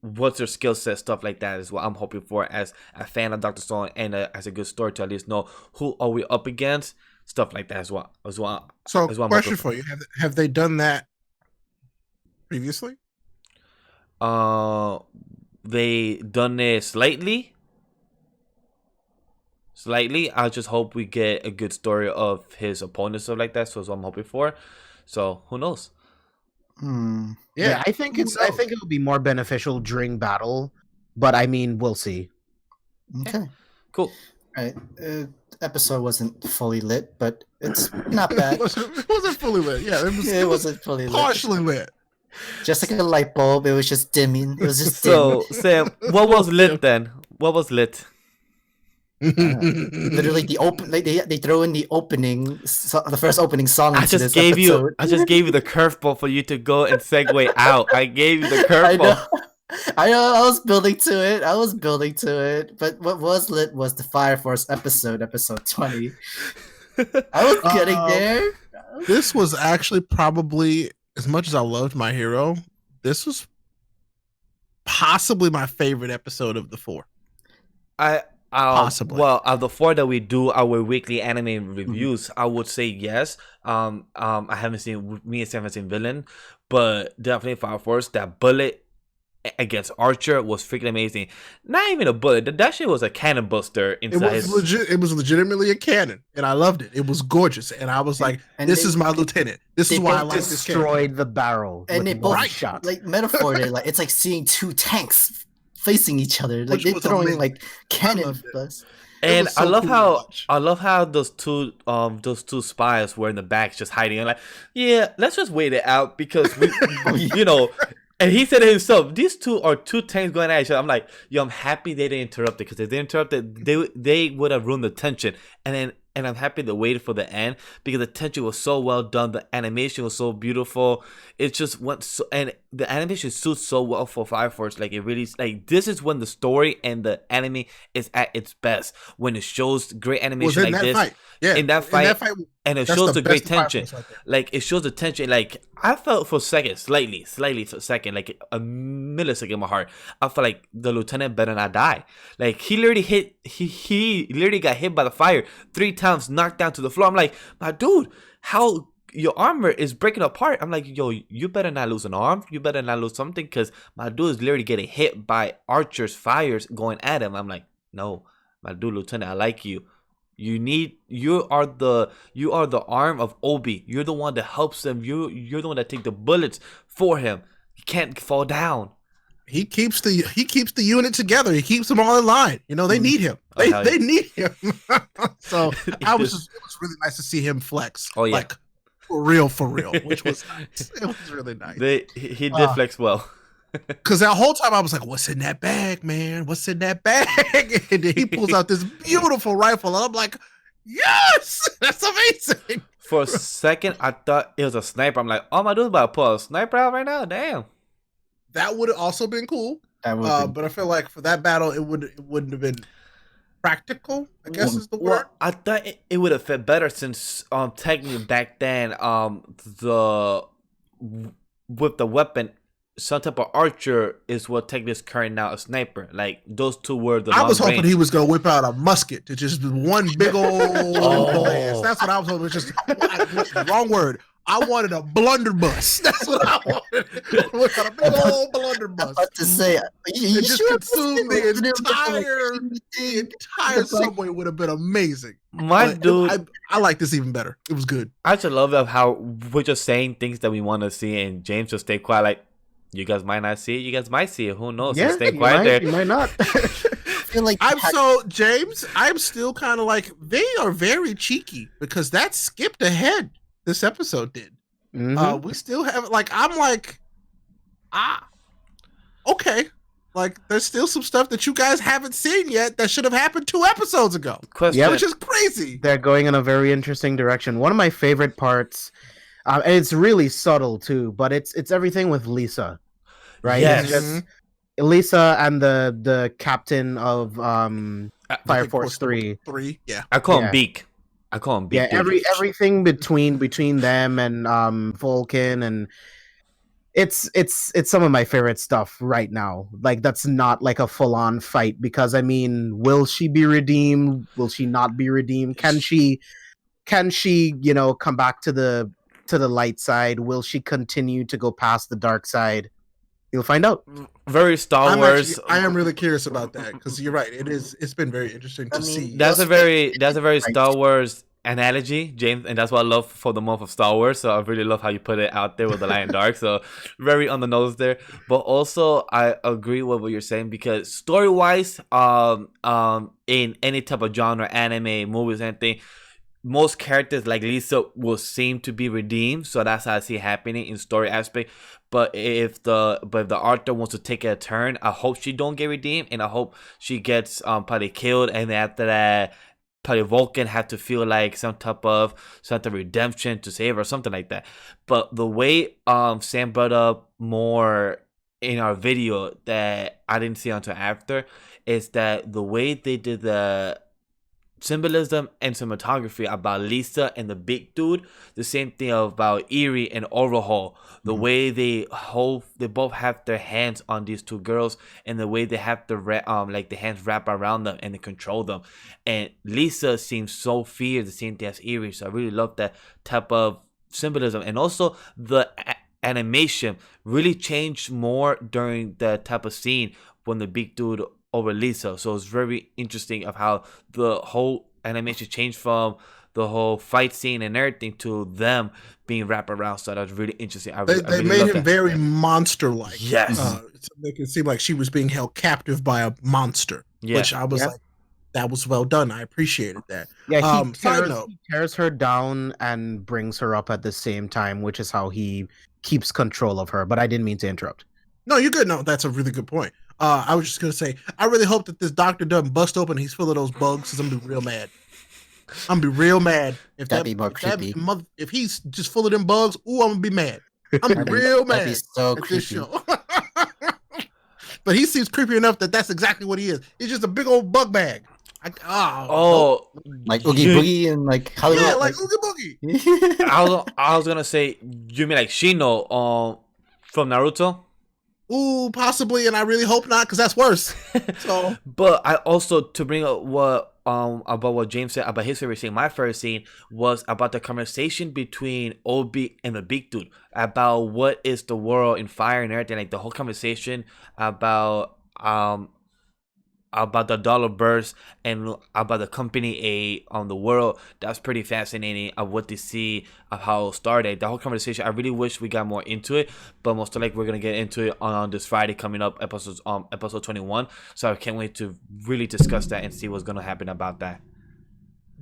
what's their skill set, stuff like that is what I'm hoping for as a fan of Dr. Stone, and as a good story to at least know who are we up against, stuff like that as well. So, question for you: Have they done that previously? They done it slightly. I just hope we get a good story of his opponents, stuff like that. So that's what I'm hoping for. So who knows? Yeah, I think it will be more beneficial during battle, but I mean, we'll see. Okay, cool. All right, episode wasn't fully lit, but it's not bad. It wasn't fully lit. Yeah, it wasn't fully lit. Partially lit. Just like a light bulb, it was just dimming. It was just so, Sam, what was lit then? What was lit? Literally the open, like they throw in the opening, the first opening song. I just gave you the curveball for you to go and segue out. I gave you the curveball. I know. I was building to it. But what was lit was the Fire Force episode 20. I was getting there. This was actually probably, as much as I loved My Hero, this was possibly my favorite episode of the 4. Possibly. Well, of the 4 that we do our weekly anime reviews, I would say yes. I haven't seen Vinland, but definitely Fire Force. That bullet against Archer was freaking amazing. Not even a bullet. That shit was a cannon buster inside. It was legitimately a cannon, and I loved it. It was gorgeous, and I was like, "This is my lieutenant. This is why I like this." Destroyed the barrel, and they both shot. Like metaphor, like it's like seeing two tanks facing each other, like they're throwing like cannon. And so I love how those two spies were in the back just hiding. And like, yeah, let's just wait it out because we, And he said it himself, these two are two tanks going at each other. I'm like, yo, I'm happy they didn't interrupt it, because if they interrupted, they would have ruined the tension. And I'm happy they waited for the end, because the tension was so well done. The animation was so beautiful. It just went so, and the animation suits so well for Fire Force. Like, it really, like, this is when the story and the anime is at its best. When it shows great animation like this. Fight. Yeah, in that fight, and it shows the great tension. Right, like, it shows the tension. Like, I felt for a second, slightly for a second, like a millisecond in my heart, I felt like the lieutenant better not die. Like, he literally got hit by the fire 3 times, knocked down to the floor. I'm like, my dude, how your armor is breaking apart. I'm like, yo, you better not lose an arm. You better not lose something, because my dude is literally getting hit by Archer's fires going at him. I'm like, no, my dude, lieutenant, I like you. You are the arm of Obi. You're the one that helps him. You're the one that take the bullets for him. You can't fall down. He keeps the unit together. He keeps them all in line. They need him. They need him. So it was really nice to see him flex. Oh yeah, like for real, which was nice. It was really nice. He did flex well. Because that whole time I was like, what's in that bag, man? What's in that bag? And then he pulls out this beautiful rifle. And I'm like, yes, that's amazing. For a second, I thought it was a sniper. I'm like, oh, my dude's about to pull a sniper out right now. Damn. That would have also been cool. But I feel like for that battle, it wouldn't have been practical, I guess is the word. Well, I thought it would have fit better, since technically back then, with the weapon, some type of archer is what technically is carrying out a sniper. Like, those two were the. I was hoping he was gonna whip out a musket to just one big old blast. That's what I was hoping. Just wrong word. I wanted a blunderbuss. That's what I wanted. I wanted a big old blunderbuss. About to say, It just consumed the entire subway would have been amazing. I like this even better. It was good. I just love of how we're just saying things that we want to see, and James just stay quiet. Like, you guys might not see it. You guys might see it. Who knows? Yeah, So stay quiet there. You might not. I feel like James, I'm still kind of like, they are very cheeky because that skipped ahead. This episode did. Mm-hmm. We still have I'm like, okay. Like, there's still some stuff that you guys haven't seen yet that should have happened 2 episodes ago. Question. Which is crazy. They're going in a very interesting direction. One of my favorite parts, and it's really subtle too, but it's everything with Lisa, right? Yes. It's just Lisa and the captain of Fire Force 3. Yeah. I call him Beak. Beak. Yeah, everything between them and Vulcan, and it's some of my favorite stuff right now. Like, that's not like a full-on fight, because I mean, will she be redeemed? Will she not be redeemed? Can she come back to the light side? Will she continue to go past the dark side? You'll find out. Very Star Wars. I am really curious about that, because you're right. It's been very interesting to see. That's a very Star Wars analogy, James, and that's what I love for the month of Star Wars. So I really love how you put it out there with the light and dark. So very on the nose there. But also I agree with what you're saying, because story wise, in any type of genre, anime, movies, anything, most characters like Lisa will seem to be redeemed. So that's how I see it happening in story aspect. But if the author wants to take a turn, I hope she don't get redeemed, and I hope she gets probably killed, and after that, probably Vulcan had to feel like some type of redemption to save her, or something like that. But the way Sam brought up more in our video that I didn't see until after is that the way they did the symbolism and cinematography about Lisa and the big dude, the same thing about Eerie and Overhaul, the way they both have their hands on these 2 girls, and the way they have the hands wrap around them and they control them, and Lisa seems so feared, the same thing as Eerie. So I really love that type of symbolism, and also the animation really changed more during the type of scene when the big dude over Lisa. So it's very interesting of how the whole animation changed from the whole fight scene and everything to them being wrapped around. So that was really interesting. I they made him very monster-like. Yes. To make it seem like she was being held captive by a monster. Yeah. Which I was like, that was well done. I appreciated that. Yeah, he tears her down and brings her up at the same time, which is how he keeps control of her. But I didn't mean to interrupt. No, you're good. No, that's a really good point. I was just gonna say, I really hope that this doctor doesn't bust open. He's full of those bugs, because I'm gonna be real mad. If that'd be more creepy. If he's just full of them bugs, I'm gonna be mad. I'm real mad. That'd be so creepy. This show. But he seems creepy enough that that's exactly what he is. He's just a big old bug bag. Like Oogie Boogie and like Hollywood. Yeah, like Oogie Boogie. I was gonna say, you mean like Shino from Naruto? Ooh, possibly, and I really hope not, because that's worse. So, but I also, to bring up what about what James said about his favorite scene, my favorite scene was about the conversation between Obi and the big dude about what is the world in fire and everything. Like the whole conversation about the dollar burst and about the company A on the world. That's pretty fascinating of what they see of how it started. The whole conversation, I really wish we got more into it, but most likely we're gonna get into it on this Friday coming up, episode 21. So I can't wait to really discuss that and see what's gonna happen about that.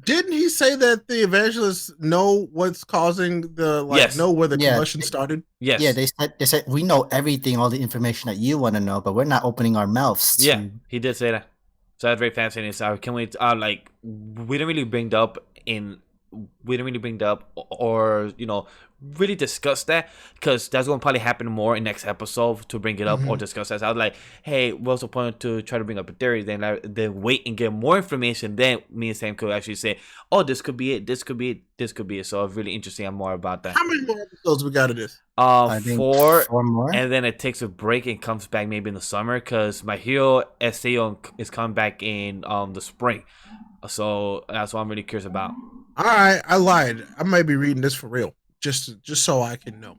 Didn't he say that the evangelists know what's causing know where the combustion started? Yes. Yeah, they said we know everything, all the information that you want to know, but we're not opening our mouths. Yeah, he did say that. So that's very fascinating. So can we we didn't really bring that up or really discuss that, because that's going to probably happen more in next episode to bring it up or discuss that. So I was like, hey, what's the point to try to bring up a theory, then wait and get more information, then me and Sam could actually say, oh, this could be it, this could be it, this could be it. So it's really interesting and more about that. How many more episodes we got of this? I think 4 more, and then it takes a break and comes back maybe in the summer, because My Hero SAO is coming back in the spring. So that's what I'm really curious about. All right, I lied. I might be reading this for real. just so I can know.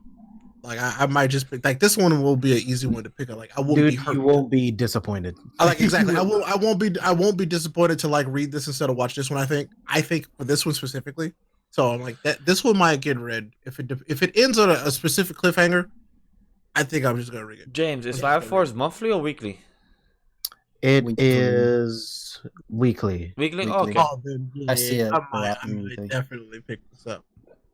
Like I might just pick, like this one will be an easy one to pick up. Like I won't be hurt. You won't be disappointed. Exactly. I won't be disappointed to like read this instead of watch this one. I think for this one specifically. So I'm like that. This one might get read if it ends on a specific cliffhanger. I think I'm just gonna read it. James, is Fire Force monthly or weekly? It is weekly. Weekly? Weekly. Okay. Oh, then, yeah, I see it. I might definitely pick this up.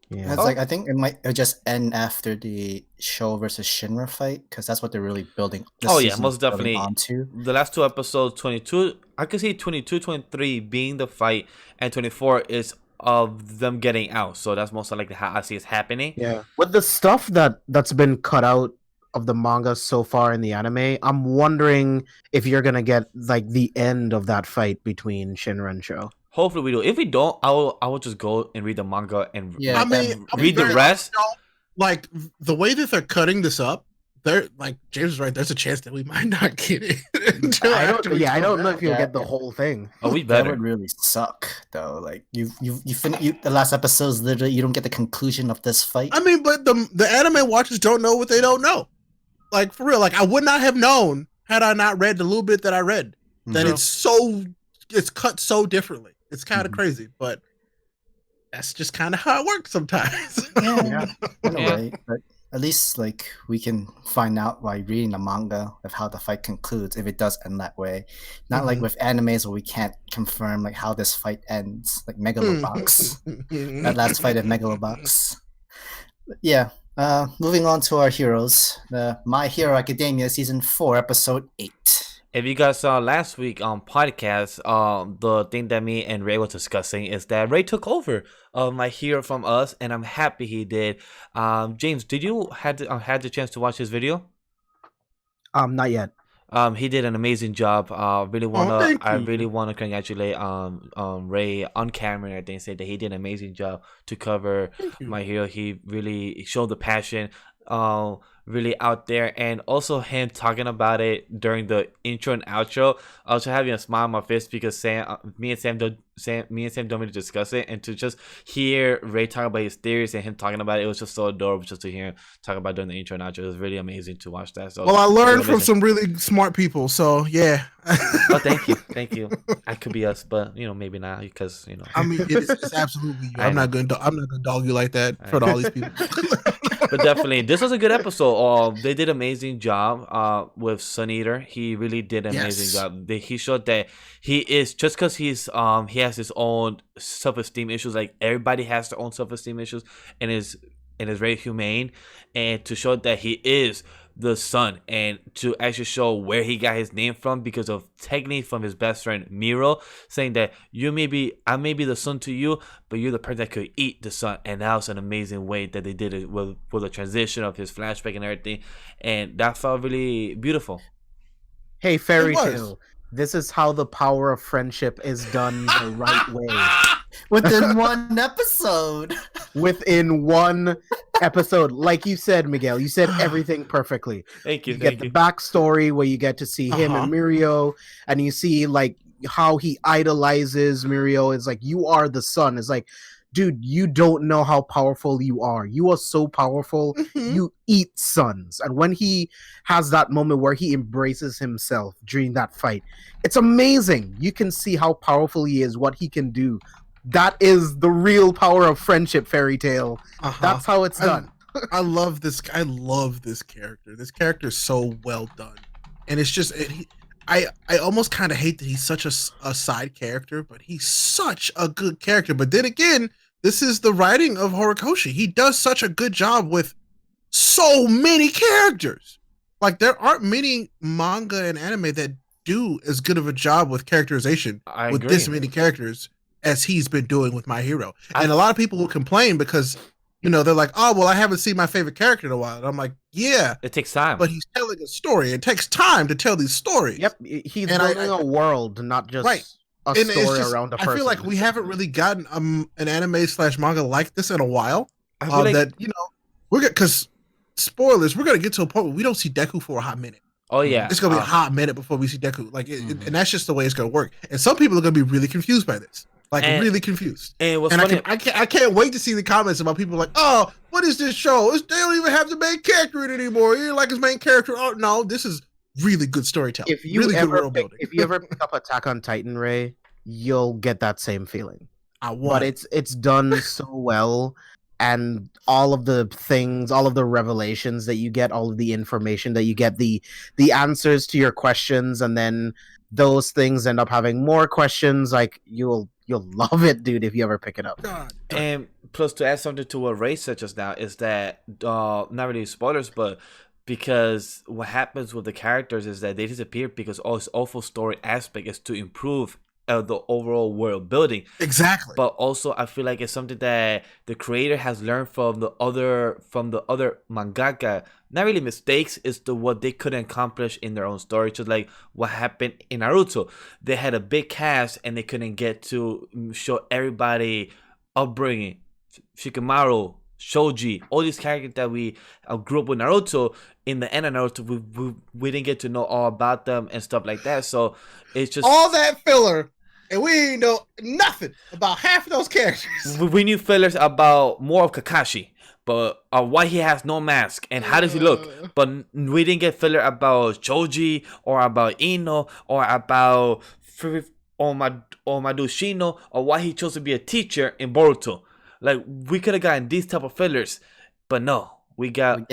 Yeah. It's like I think it'll just end after the Show versus Shinra fight because that's what they're really building. Most definitely. Onto. The last 2 episodes, 22. I could see 22, 23 being the fight, and 24 is of them getting out. So that's most likely how I see it happening. Yeah. With the stuff that's been cut out of the manga so far in the anime, I'm wondering if you're gonna get like the end of that fight between Shinra and Show. Hopefully we do. If we don't, I will just go and read the manga and read the rest. Like the way that they're cutting this up, they're like James is right. There's a chance that we might not get it. I don't know if you'll get the whole thing. Oh, we better. That would really suck, though. Like you the last episode's literally you don't get the conclusion of this fight. I mean, but the anime watchers don't know what they don't know. Like for real. Like I would not have known had I not read the little bit that I read. That it's cut so differently. It's kind of crazy, but that's just kind of how it works sometimes. Yeah. Right. But at least like we can find out by reading the manga of how the fight concludes if it does end that way. Not like with animes where we can't confirm like how this fight ends, like Megalobox. That last fight of Megalobox. Yeah. Moving on to our heroes. My Hero Academia season 4, episode 8. If you guys saw last week on podcast, the thing that me and Ray were discussing is that Ray took over My Hero from us, and I'm happy he did. James, did you had the chance to watch his video? Not yet. He did an amazing job. I really wanna congratulate Ray on camera and everything. Say that he did an amazing job to cover My Hero. He really showed the passion. Really out there, and also him talking about it during the intro and outro. Also having a smile on my face because me and Sam don't really discuss it, and to just hear Ray talk about his theories and him talking about it, it was just so adorable just to hear him talk about during the intro and outro. It was really amazing to watch that. So well, I learned from some really smart people, so yeah. Oh, thank you. I could be us, but maybe not because I mean, it's absolutely. I'm not gonna dog you like that in front of all these people. But definitely, this was a good episode. They did an amazing job with Sun Eater. He really did an amazing job. He showed that he is, just because he has his own self-esteem issues. Like everybody has their own self-esteem issues, and is very humane. And to show that he is the son, and to actually show where he got his name from because of technically from his best friend Miro, saying that I may be the son to you, but you're the person that could eat the son. And that was an amazing way that they did it with the transition of his flashback and everything, and that felt really beautiful. Hey, Fairy Tale, this is how the power of friendship is done the right way. Within one episode. Within one episode. Like you said, Miguel, you said everything perfectly. Thank you. You get the backstory where you get to see him and Mirio, and you see like how he idolizes Mirio. It's like, you are the son. It's like, dude, you don't know how powerful you are. You are so powerful. You eat sons. And when he has that moment where he embraces himself during that fight, it's amazing. You can see how powerful he is, what he can do. That is the real power of friendship, Fairy Tale. That's how it's done. I love this. I love this character. This character is so well done, and it's just I almost kind of hate that he's such a side character, but he's such a good character. But then again, this is the writing of Horikoshi. He does such a good job with so many characters. Like there aren't many manga and anime that do as good of a job with characterization with this many characters as he's been doing with My Hero. And a lot of people will complain because, they're like, oh, well, I haven't seen my favorite character in a while. And I'm like, yeah. It takes time. But he's telling a story. It takes time to tell these stories. Yep. He's building a world, not just a story around a person. I feel like we haven't really gotten an anime/manga like this in a while. We're good, because spoilers, we're going to get to a point where we don't see Deku for a hot minute. Oh, yeah. It's going to be a hot minute before we see Deku. And that's just the way it's going to work. And some people are going to be really confused by this. like really confused. And what's and funny, I can't wait to see the comments about people like, oh, what is this show? They don't even have the main character in it anymore. You like his main character? Oh no, this is really good storytelling. If you really ever good world building. if you ever pick up Attack on Titan, Ray, you'll get that same feeling. But it's done so well, and all of the things, all of the revelations that you get, all of the information that you get, the answers to your questions, and then those things end up having more questions. Like you'll love it, dude, if you ever pick it up. God. And plus, to add something to what Ray said just now, is that not really spoilers, but because what happens with the characters is that they disappear because all this awful story aspect is to improve the overall world building. Exactly. But also, I feel like it's something that the creator has learned from the other mangaka. Not really mistakes, is to what they couldn't accomplish in their own story. Just like what happened in Naruto, they had a big cast and they couldn't get to show everybody upbringing. Shikamaru, Shoji, all these characters that we grew up with Naruto. In the end of Naruto, we didn't get to know all about them and stuff like that. So it's just all that filler, and we didn't know nothing about half of those characters. We knew fillers about more of Kakashi, but why he has no mask and how does he look. But we didn't get filler about Choji or about Ino or about Madushino or why he chose to be a teacher in Boruto. Like, we could have gotten these type of fillers, but no, we get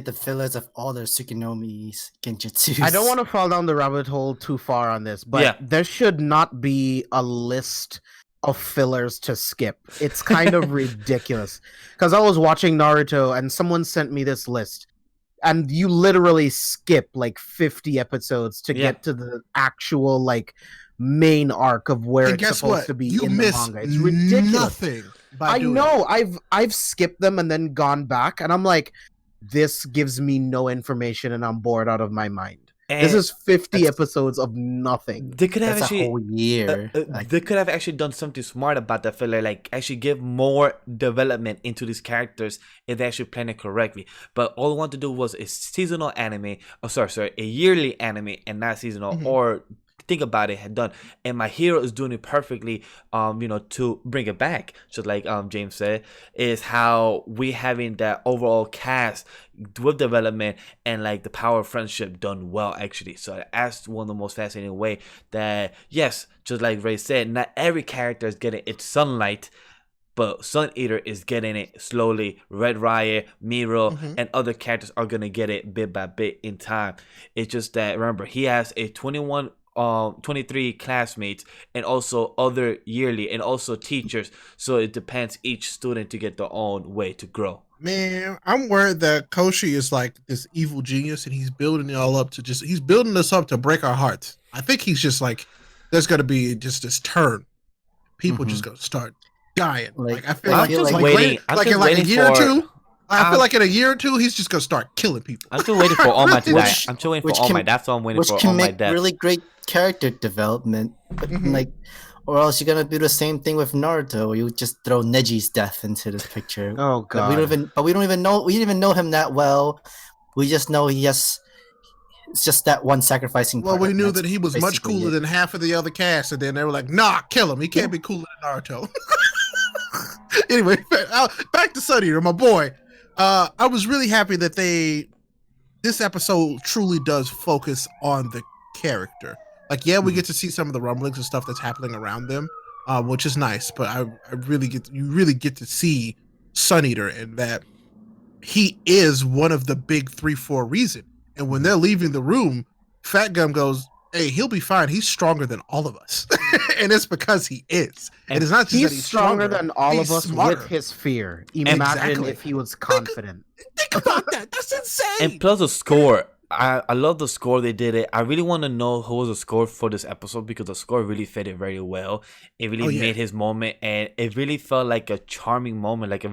the fillers of all their Tsukunomi's genjutsus. I don't want to fall down the rabbit hole too far on this, but there should not be a list of fillers to skip. It's kind of ridiculous. Because I was watching Naruto and someone sent me this list, and you literally skip like 50 episodes to get to the actual like main arc of where it's supposed to be in the manga. It's ridiculous. Nothing. I know. I've skipped them and then gone back, and I'm like, this gives me no information, and I'm bored out of my mind. And this is 50 episodes of nothing. They could have actually a whole year. They could have actually done something smart about that filler, like actually give more development into these characters if they actually plan it correctly. But all I want to do was a seasonal anime. Oh, sorry, a yearly anime and not seasonal. Or think about it, had done, and My Hero is doing it perfectly. To bring it back, just like James said, is how we having that overall cast with development and like the power of friendship done well actually. So that's one of the most fascinating way that, yes, just like Ray said, not every character is getting its sunlight, but Sun Eater is getting it slowly. Red Riot, Miro, and other characters are gonna get it bit by bit in time. It's just that, remember, he has a 23 classmates and also other yearly and also teachers, so it depends each student to get their own way to grow. Man, I'm worried that Koshi is like this evil genius and he's building it all up to he's building this up to break our hearts. I think he's just like, there's gonna be just this turn. People just gonna start dying. Like I feel like in a year or two. I feel like in a year or two, he's just gonna start killing people. I'm still waiting for All Might to die. I'm still waiting for All Might. That's all I'm waiting for. Which can All Might make death. really great character development, but or else you're gonna do the same thing with Naruto, where you just throw Neji's death into this picture. Oh god! We don't even know him that well. We just know it's just that one sacrificing. Well, we knew that he was much cooler than half of the other cast, and then they were like, "Nah, kill him. He can't be cooler than Naruto." Anyway, back to Sun Eater, my boy. I was really happy that this episode truly does focus on the character. Like, yeah, we get to see some of the rumblings and stuff that's happening around them, which is nice. But you really get to see Sun Eater, and that he is one of the big 3 for a reason. And when they're leaving the room, Fat Gum goes, "Hey, he'll be fine. He's stronger than all of us," and it's because he is. And it's not just that he's stronger than all of us smarter. with his fear. Imagine if he was confident. Think about that. That's insane. And plus the score. I love the score they did it. I really want to know who was the score for this episode, because the score really fitted very well. It really made his moment, and it really felt like a charming moment. Like,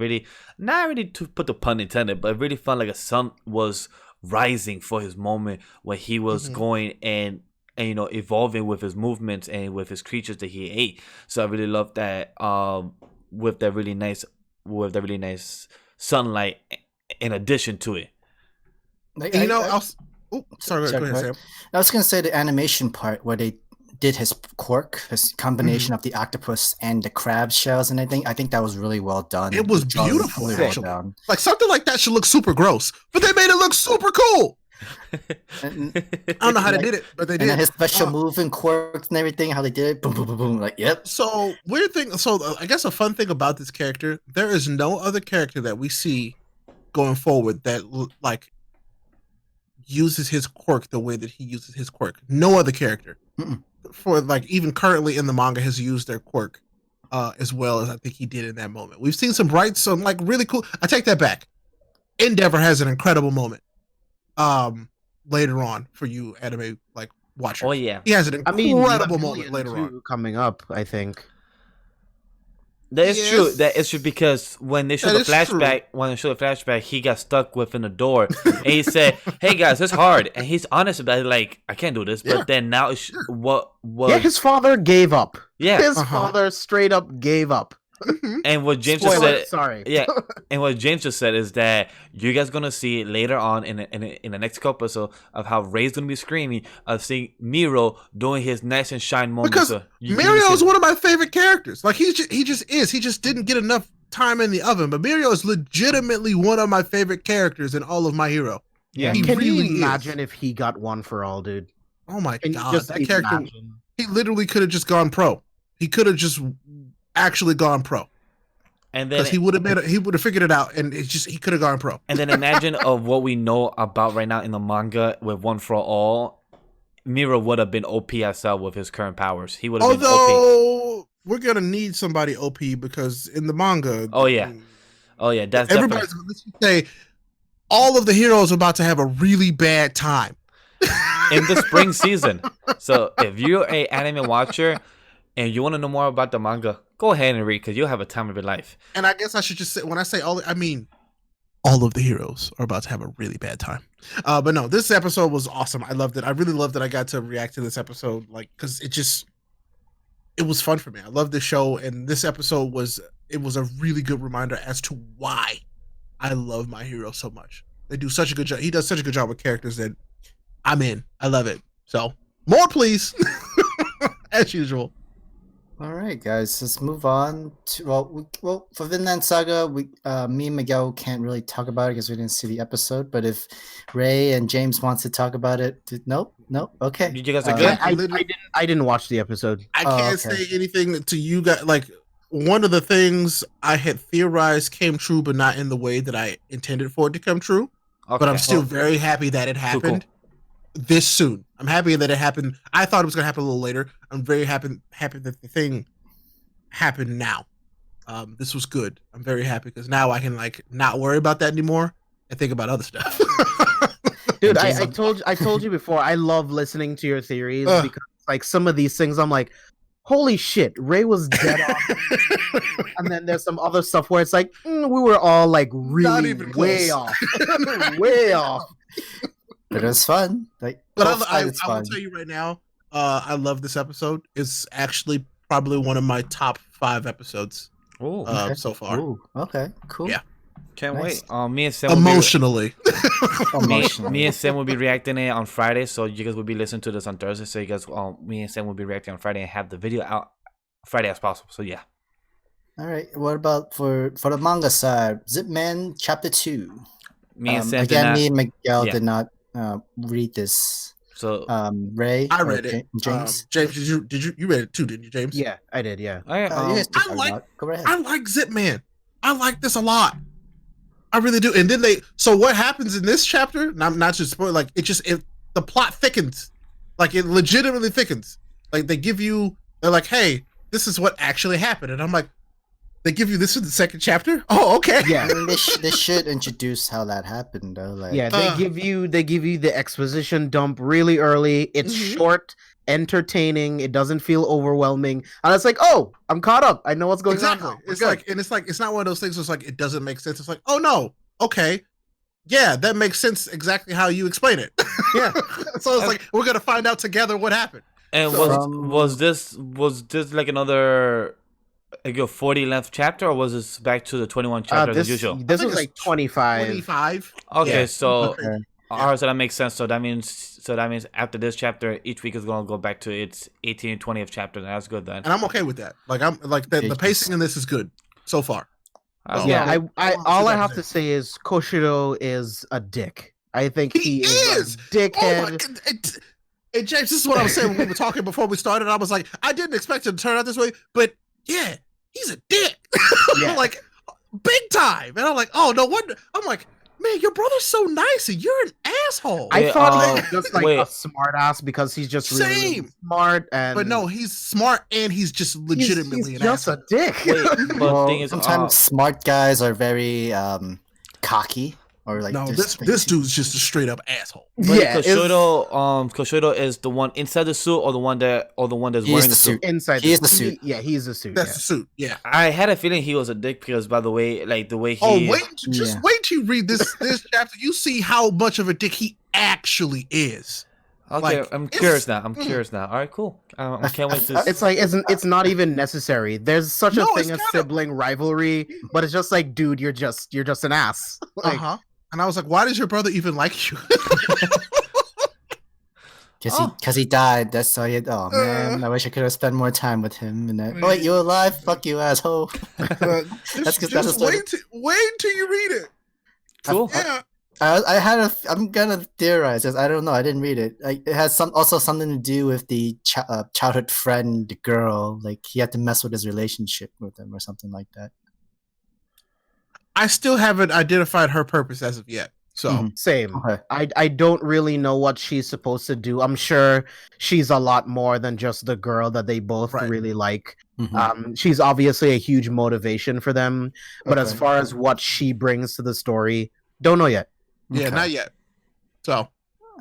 not really to put the pun intended, but it really felt like a sun was rising for his moment when he was going and evolving with his movements and with his creatures that he ate. So I really love that with that really nice sunlight in addition to it. Sorry, go ahead, Sam. I was gonna say the animation part where they did his quirk, his combination of the octopus and the crab shells and everything, I think that was really well done. It was The drawing beautiful, really well actually. done. Like something like that should look super gross, but they made it look super cool. And, I don't know how they did it, but they and did. then his special move and quirks and everything, how they did it, boom, boom, boom, boom. Like, yep. So weird thing. So I guess a fun thing about this character, there is no other character that we see going forward that like uses his quirk the way that he uses his quirk. No other character. For like even currently in the manga has used their quirk as well as I think he did in that moment. We've seen some like really cool. I take that back. Endeavor has an incredible moment later on for you anime like watchers. Oh yeah, he has an incredible moment later on coming up. I think that is true. That is true because when they show the flashback, he got stuck within the door, and he said, "Hey guys, it's hard," and he's honest about it, like I can't do this. But then now it's what was his father gave up. Yeah, his father straight up gave up. And what James just said, sorry, yeah, and what James just said is that you guys gonna see later on in the next couple episode of how Ray's gonna be screaming of seeing Miro doing his nice and shine moment. Because Mirio is one of my favorite characters. Like he just is. He just didn't get enough time in the oven. But Mirio is legitimately one of my favorite characters in all of My Hero. Yeah, can you imagine if he got One for All, dude? Oh my god, that character! He literally could have just gone pro. He could have just actually gone pro, and then because he would have figured it out, and it's just he could have gone pro. And then imagine of what we know about right now in the manga with One for All, Miro would have been OP SL with his current powers. He would have been OP. Although we're gonna need somebody OP because in the manga, oh yeah, that's everybody's gonna say all of the heroes are about to have a really bad time in the spring season. So if you're an anime watcher and you want to know more about the manga, go ahead and read because you'll have a time of your life. And I guess I should just say, when I say all, I mean all of the heroes are about to have a really bad time. But no, this episode was awesome. I loved it. I really loved that I got to react to this episode, like, because it was fun for me. I love this show, and this episode was a really good reminder as to why I love My Hero so much. They do such a good job. He does such a good job with characters that I'm in. I love it. So more, please, as usual. All right, guys, let's move on to well for Vinland Saga, me and Miguel can't really talk about it because we didn't see the episode. But if Ray and James wants to talk about it, nope, okay. You guys are good. I didn't watch the episode. I can't say anything to you guys. Like, one of the things I had theorized came true, but not in the way that I intended for it to come true. Okay. But I'm still very happy that it happened this soon. I'm happy that it happened. I thought it was going to happen a little later. I'm very happy that the thing happened now. This was good. I'm very happy because now I can like not worry about that anymore and think about other stuff. Dude, I told you before, I love listening to your theories because like some of these things I'm like, holy shit, Ray was dead on. And then there's some other stuff where it's like, we were all like really way off. Way off. But it was fun. Like, but I will tell you right now, I love this episode. It's actually probably one of my top 5 episodes so far. Ooh, okay, cool. Yeah. Can't wait. Me and Sam emotionally. Me and Sam will be reacting it on Friday, so you guys will be listening to this on Thursday. So you guys, me and Sam will be reacting on Friday and have the video out Friday as possible. So yeah. All right. What about for the manga side? Zipman Chapter 2. Me and Sam again. Me and Miguel did not read this. So Ray, I read it. James, James, did you read it too? Didn't you, James? Yeah, I did. Yeah. Go ahead. I like Zipman. I like this a lot. I really do. And then so what happens in this chapter? Not just spoil. Like the plot thickens. Like it legitimately thickens. Like they're like, hey, this is what actually happened, and I'm like, they give you this in the second chapter? Oh, okay. Yeah. I mean, they should introduce how that happened, though. Like, yeah, they give you the exposition dump really early. It's short, entertaining. It doesn't feel overwhelming, and it's like, oh, I'm caught up. I know what's going on. It's not one of those things. It's like it doesn't make sense. It's like, oh no, okay, yeah, that makes sense exactly how you explain it. Yeah. So it's like we're gonna find out together what happened. And was this like another? Like a 40 length chapter, or was this back to the 21 chapters as usual? This was like 25. 25. Okay, yeah. so All right, so that makes sense. So that means after this chapter, each week is gonna go back to its 18 and 20th chapter. That's good then. And I'm okay with that. Like I'm like the pacing in this is good so far. Yeah, all I have to say is Koshiro is a dick. I think he is a dickhead. Oh my God. And James, this is what I was saying when we were talking before we started. I was like, I didn't expect it to turn out this way, but yeah, he's a dick. Yeah. Like big time. And I'm like, oh no wonder. I'm like, man, your brother's so nice and you're an asshole. I thought he was just like a smart ass because he's just really smart. But no, he's smart and he's just legitimately he's an just asshole. A dick. Well, thing is, sometimes smart guys are very cocky. Or like no, this dude's just a straight up asshole. But yeah, Koshiro is the one inside the suit, or the one that's wearing the suit. Inside, he is the suit. Yeah, he's the suit. That's the suit. Yeah, I had a feeling he was a dick because, by the way, like the way he. Oh, wait till you read this chapter. You see how much of a dick he actually is. Okay, like, I'm curious now. All right, cool. I can't wait to. It's like it's not even necessary. There's such a thing as sibling rivalry, but it's just like, dude, you're just an ass. Like, And I was like, why does your brother even like you? Because he died. That's why. Oh man, I wish I could have spent more time with him. And that. Oh wait, you're alive? Fuck you, asshole. Just wait till you read it. Cool. Yeah. I'm gonna theorize. I don't know. I didn't read it. It has also something to do with the childhood friend girl. Like he had to mess with his relationship with him or something like that. I still haven't identified her purpose as of yet. So same. Okay. I don't really know what she's supposed to do. I'm sure she's a lot more than just the girl that they both really like. She's obviously a huge motivation for them, but as far as what she brings to the story, don't know yet. Yeah, not yet. So, all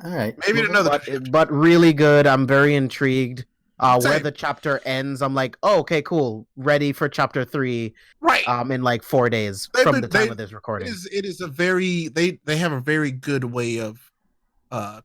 right, maybe another. But really good. I'm very intrigued. Where the chapter ends, I'm like, oh, okay, cool. Ready for chapter 3. Right. In like 4 days from the time of this recording. It is a very they have a very good way of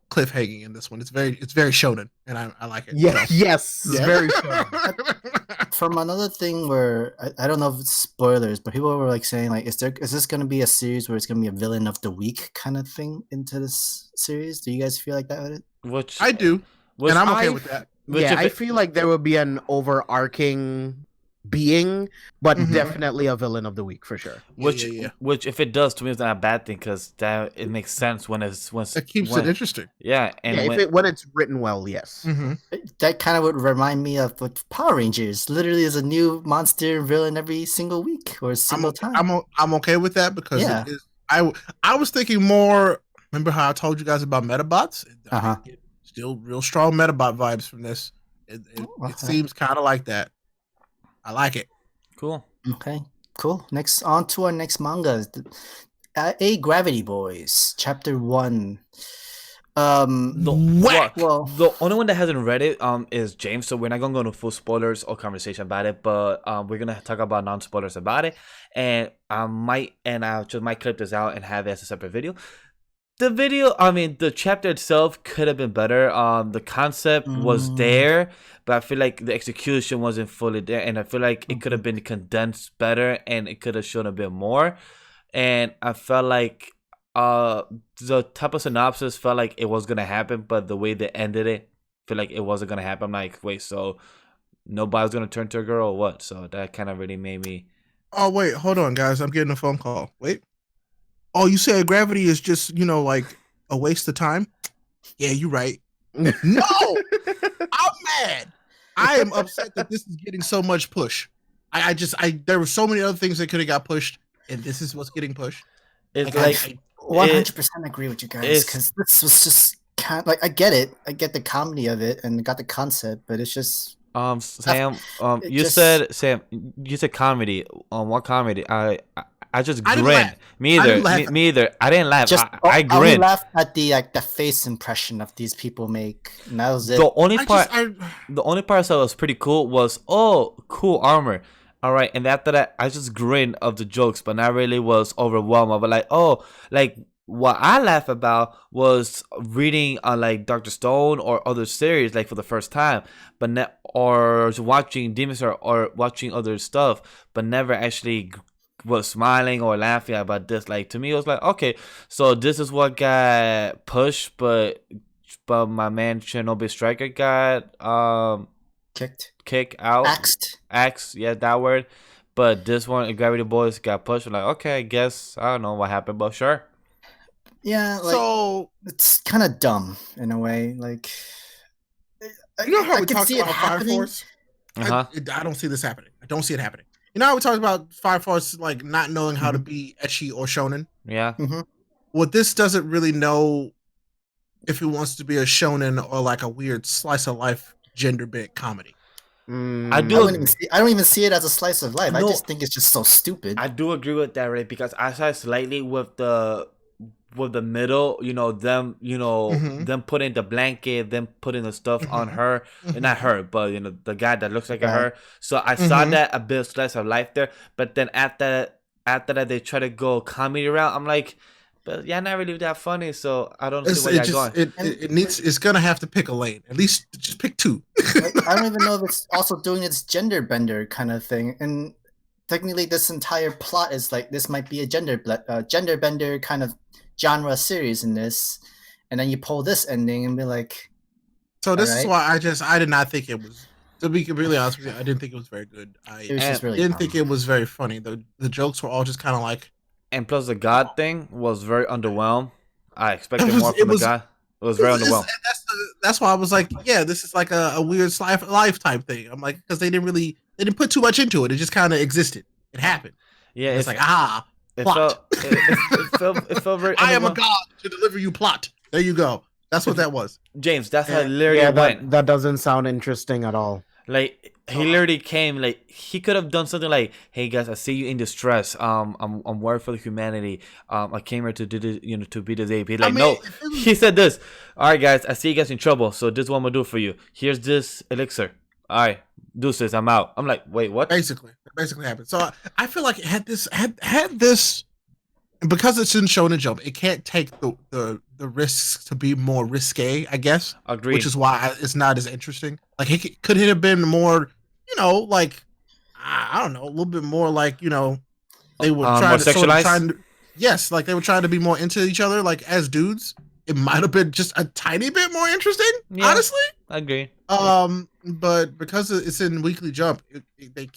cliffhanging in this one. It's very shonen, and I like it. Yeah. So. Yes. Yeah. Very shonen. From another thing where I don't know if it's spoilers, but people were like saying like, is this going to be a series where it's going to be a villain of the week kind of thing into this series? Do you guys feel like that with it? Which I do, and I'm okay with that. I feel like there would be an overarching being, but definitely a villain of the week for sure. Which if it does, to me, is not a bad thing because it makes sense when it keeps it interesting. Yeah, and when it's written well, yes. That kind of would remind me of Power Rangers. Literally, there's a new monster villain every single week or single time. I'm okay with that because it is, I was thinking more. Remember how I told you guys about Metabots? Still real strong Metabot vibes from this. It seems kind of like that. I like it. Cool. Okay, cool. On to our next manga. Gravity Boys, Chapter 1. The only one that hasn't read it is James, so we're not gonna go into full spoilers or conversation about it, but we're gonna talk about non-spoilers about it, and I just might clip this out and have it as a separate video. The chapter itself could have been better. The concept was there, but I feel like the execution wasn't fully there, and I feel like it could have been condensed better, and it could have shown a bit more. And I felt like the type of synopsis felt like it was gonna happen, but the way they ended it, I feel like it wasn't gonna happen. I'm like, wait, so nobody's gonna turn to a girl or what? So that kind of really made me. Oh wait, hold on, guys. I'm getting a phone call. Wait. Oh, you said Gravity is just, like a waste of time? Yeah, you're right. No! I'm mad. I am upset that this is getting so much push. There were so many other things that could have got pushed, and this is what's getting pushed. It's I 100% agree with you guys, because this was just kind of, like, I get it. I get the comedy of it, and got the concept, but it's just... Sam, you said comedy. What comedy? I just grinned. Me either. I didn't laugh. I grinned. I laughed at the face impression of these people make. And that was it. The only part that was pretty cool was, oh, cool armor. All right, and after that, I just grinned of the jokes, but not really was overwhelmed. But like, oh, like what I laugh about was reading on like Dr.Stone or other series like for the first time, or watching Demon Slayer or watching other stuff, but never actually was smiling or laughing about this. Like, to me, it was like, okay, so this is what got pushed, but my man Shinobi Striker got kicked out, axed, yeah, that word. But this one, Gravity Boys got pushed. Like, okay, I guess I don't know what happened, but sure. Yeah, like, so it's kind of dumb in a way. Like, you know how we talked about Fire Force? Uh-huh. I don't see this happening. I don't see it happening. You know how we talked about Fire Force like not knowing how to be ecchi or shonen? Yeah. Well, this doesn't really know if it wants to be a shonen or like a weird slice of life gender bent comedy. I don't even see it as a slice of life. No, I just think it's just so stupid. I do agree with that, right? Because I saw slightly with the middle, them putting the blanket, them putting the stuff on her, and not her, but the guy that looks like her. So I saw that a bit slice of life there. But then after that, they try to go comedy route. I'm like, but yeah, not really that funny. So I don't see where you're going. It's gonna have to pick a lane. At least just pick two. I don't even know if it's also doing its gender bender kind of thing. And technically, this entire plot is like this might be a gender bender kind of genre series in this, and then you pull this ending and be like, so this is why I did not think it was, to be completely honest with you, I didn't think it was very good. I didn't think it was very funny. The jokes were all just kind of like, and plus the God thing was very underwhelmed. I expected more from the God. It was very underwhelmed. That's why I was like, yeah, this is like a weird life type thing. I'm like, because they didn't put too much into it. It just kind of existed. It happened. Yeah, it's like it felt very. I am a god to deliver you plot. There you go. That's what that was. James, that's how literally went. That doesn't sound interesting at all. Like, he literally came, like, he could have done something like, hey guys, I see you in distress. I'm worried for the humanity. I came here to do this, to be this ape. He's like, no. He said this. All right, guys, I see you guys in trouble. So this is what I'm gonna do for you. Here's this elixir. All right, deuces, I'm out. I'm like, wait, what? Basically happened. So I feel like it had this, because it's in Shonen Jump, it can't take the risks to be more risque, I guess. Agreed. Which is why it's not as interesting. Like, could it have been more, like, I don't know, a little bit more like, they were trying they were trying to be more into each other, like, as dudes. It might have been just a tiny bit more interesting, honestly. I agree. But because it's in Weekly Jump,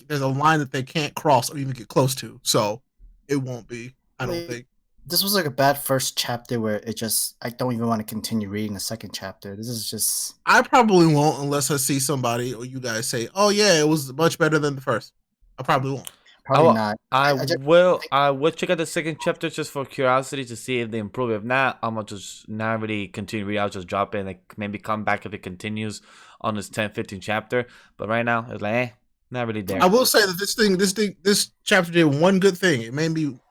there's a line that they can't cross or even get close to, so it won't be. I don't think. This was like a bad first chapter where I don't even want to continue reading the second chapter. This is just. I probably won't unless I see somebody or you guys say, "Oh yeah, it was much better than the first." I probably won't. Probably not. I will check out the second chapter just for curiosity to see if they improve. If not, I'm gonna just not really continue reading. I'll just drop it and like maybe come back if it continues on this 10-15 chapter. But right now, it's like, not really there. I will say that this chapter did one good thing. It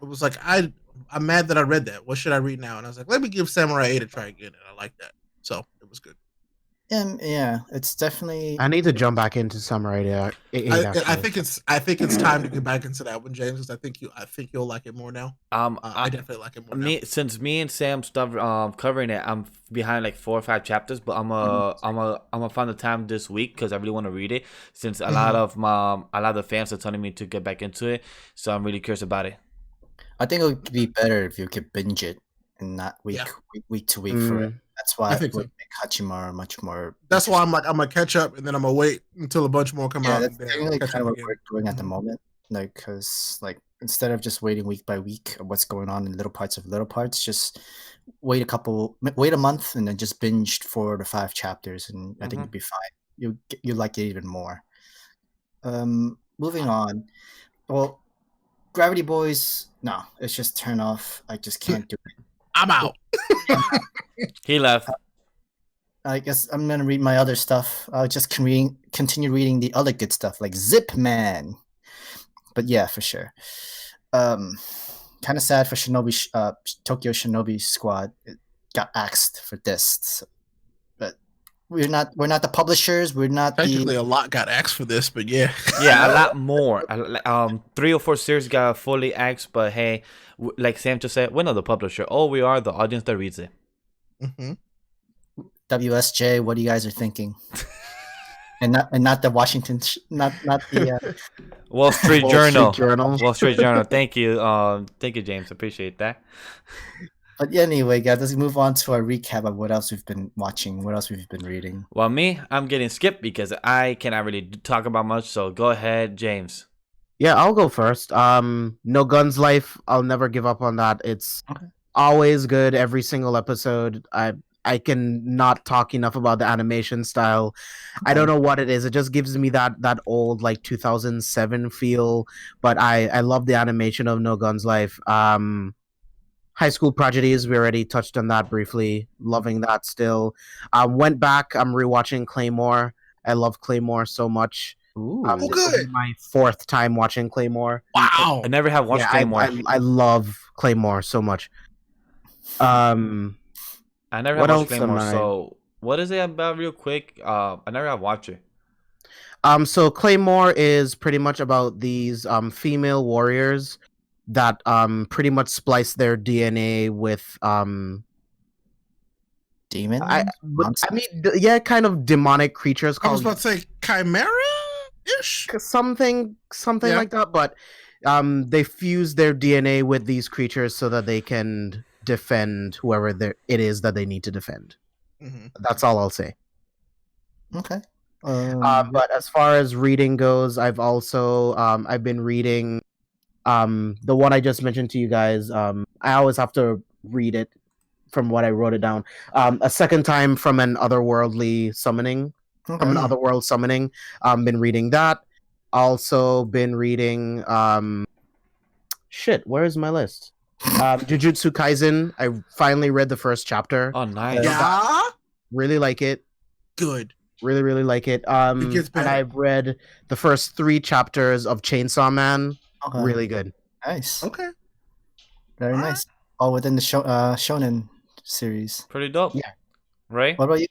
was like, I'm mad that I read that. What should I read now? And I was like, let me give Samurai 8 a try again. And I like that. So it was good. Yeah, it's definitely. I need to jump back into Samurai 8. I think it's time to get back into that one, James, because I think you'll like it more now. I definitely like it more now. Since me and Sam stopped covering it, I'm behind like 4 or 5 chapters, but I'm gonna find the time this week because I really want to read it. Since a lot of the fans are telling me to get back into it, so I'm really curious about it. I think it would be better if you could binge it and not week to week for it. That's why I think Hachimura are much more. That's why I'm gonna catch up and then I'm gonna wait until a bunch more come out. That's really kind of what we're doing at the moment. Like, because like instead of just waiting week by week of what's going on in little parts, just wait a month and then just binge 4 to 5 chapters, and I think you'll be fine. You like it even more. Moving on. Well, Gravity Boys, no, it's just turn off. I just can't do it. I'm out. He left. I guess I'm gonna read my other stuff. I'll just continue reading the other good stuff like Zipman. But yeah, for sure. Kind of sad for Tokyo Shinobi Squad. It got axed for this, but we're not the publishers. We're not. Technically, a lot got axed for this, but yeah, a lot more. 3 or 4 series got fully axed, but hey, like Sam just said, we're not the publisher. Oh, we are the audience that reads it. Mm-hmm. WSJ, what do you guys are thinking? and not the Washington, not the. Wall Street Wall Journal. Street Journal. Wall Street Journal. Thank you. Thank you, James. Appreciate that. But anyway, guys, let's move on to our recap of what else we've been watching, what else we've been reading. Well, me, I'm getting skipped because I cannot really talk about much. So go ahead, James. Yeah, I'll go first. No Guns Life. I'll never give up on that. It's always good. Every single episode. I can not talk enough about the animation style. I don't know what it is. It just gives me that old like 2007 feel. But I love the animation of No Guns Life. High School Prejudice, we already touched on that briefly. Loving that still. Went back. I'm rewatching Claymore. I love Claymore so much. Ooh, This will be my 4th time watching Claymore. Wow. I never have watched Claymore. I love Claymore so much. I never have watched Claymore. am I- So what is it about, real quick? I never have watched it. So Claymore is pretty much about these female warriors that pretty much splice their DNA with demon. kind of demonic creatures I was called about to say chimera-ish. something Yeah. like that, but they fuse their DNA with these creatures so that they can defend whoever it is that they need to defend. Mm-hmm. That's all I'll say. Okay. But as far as reading goes, I've also I've been reading the one I just mentioned to you guys. I always have to read it from what I wrote it down. A second time from an otherworldly summoning. From an otherworld summoning. Been reading that. Also been reading where is my list? Jujutsu Kaisen. I finally read the first chapter. Oh, nice. Yeah. Really like it. Good. Really, really like it. It gets better. And I've read the first 3 chapters of Chainsaw Man. Okay. Really good. Nice. Okay. Very Alright. nice. All within the shonen series. Pretty dope. Yeah. Right? What about you?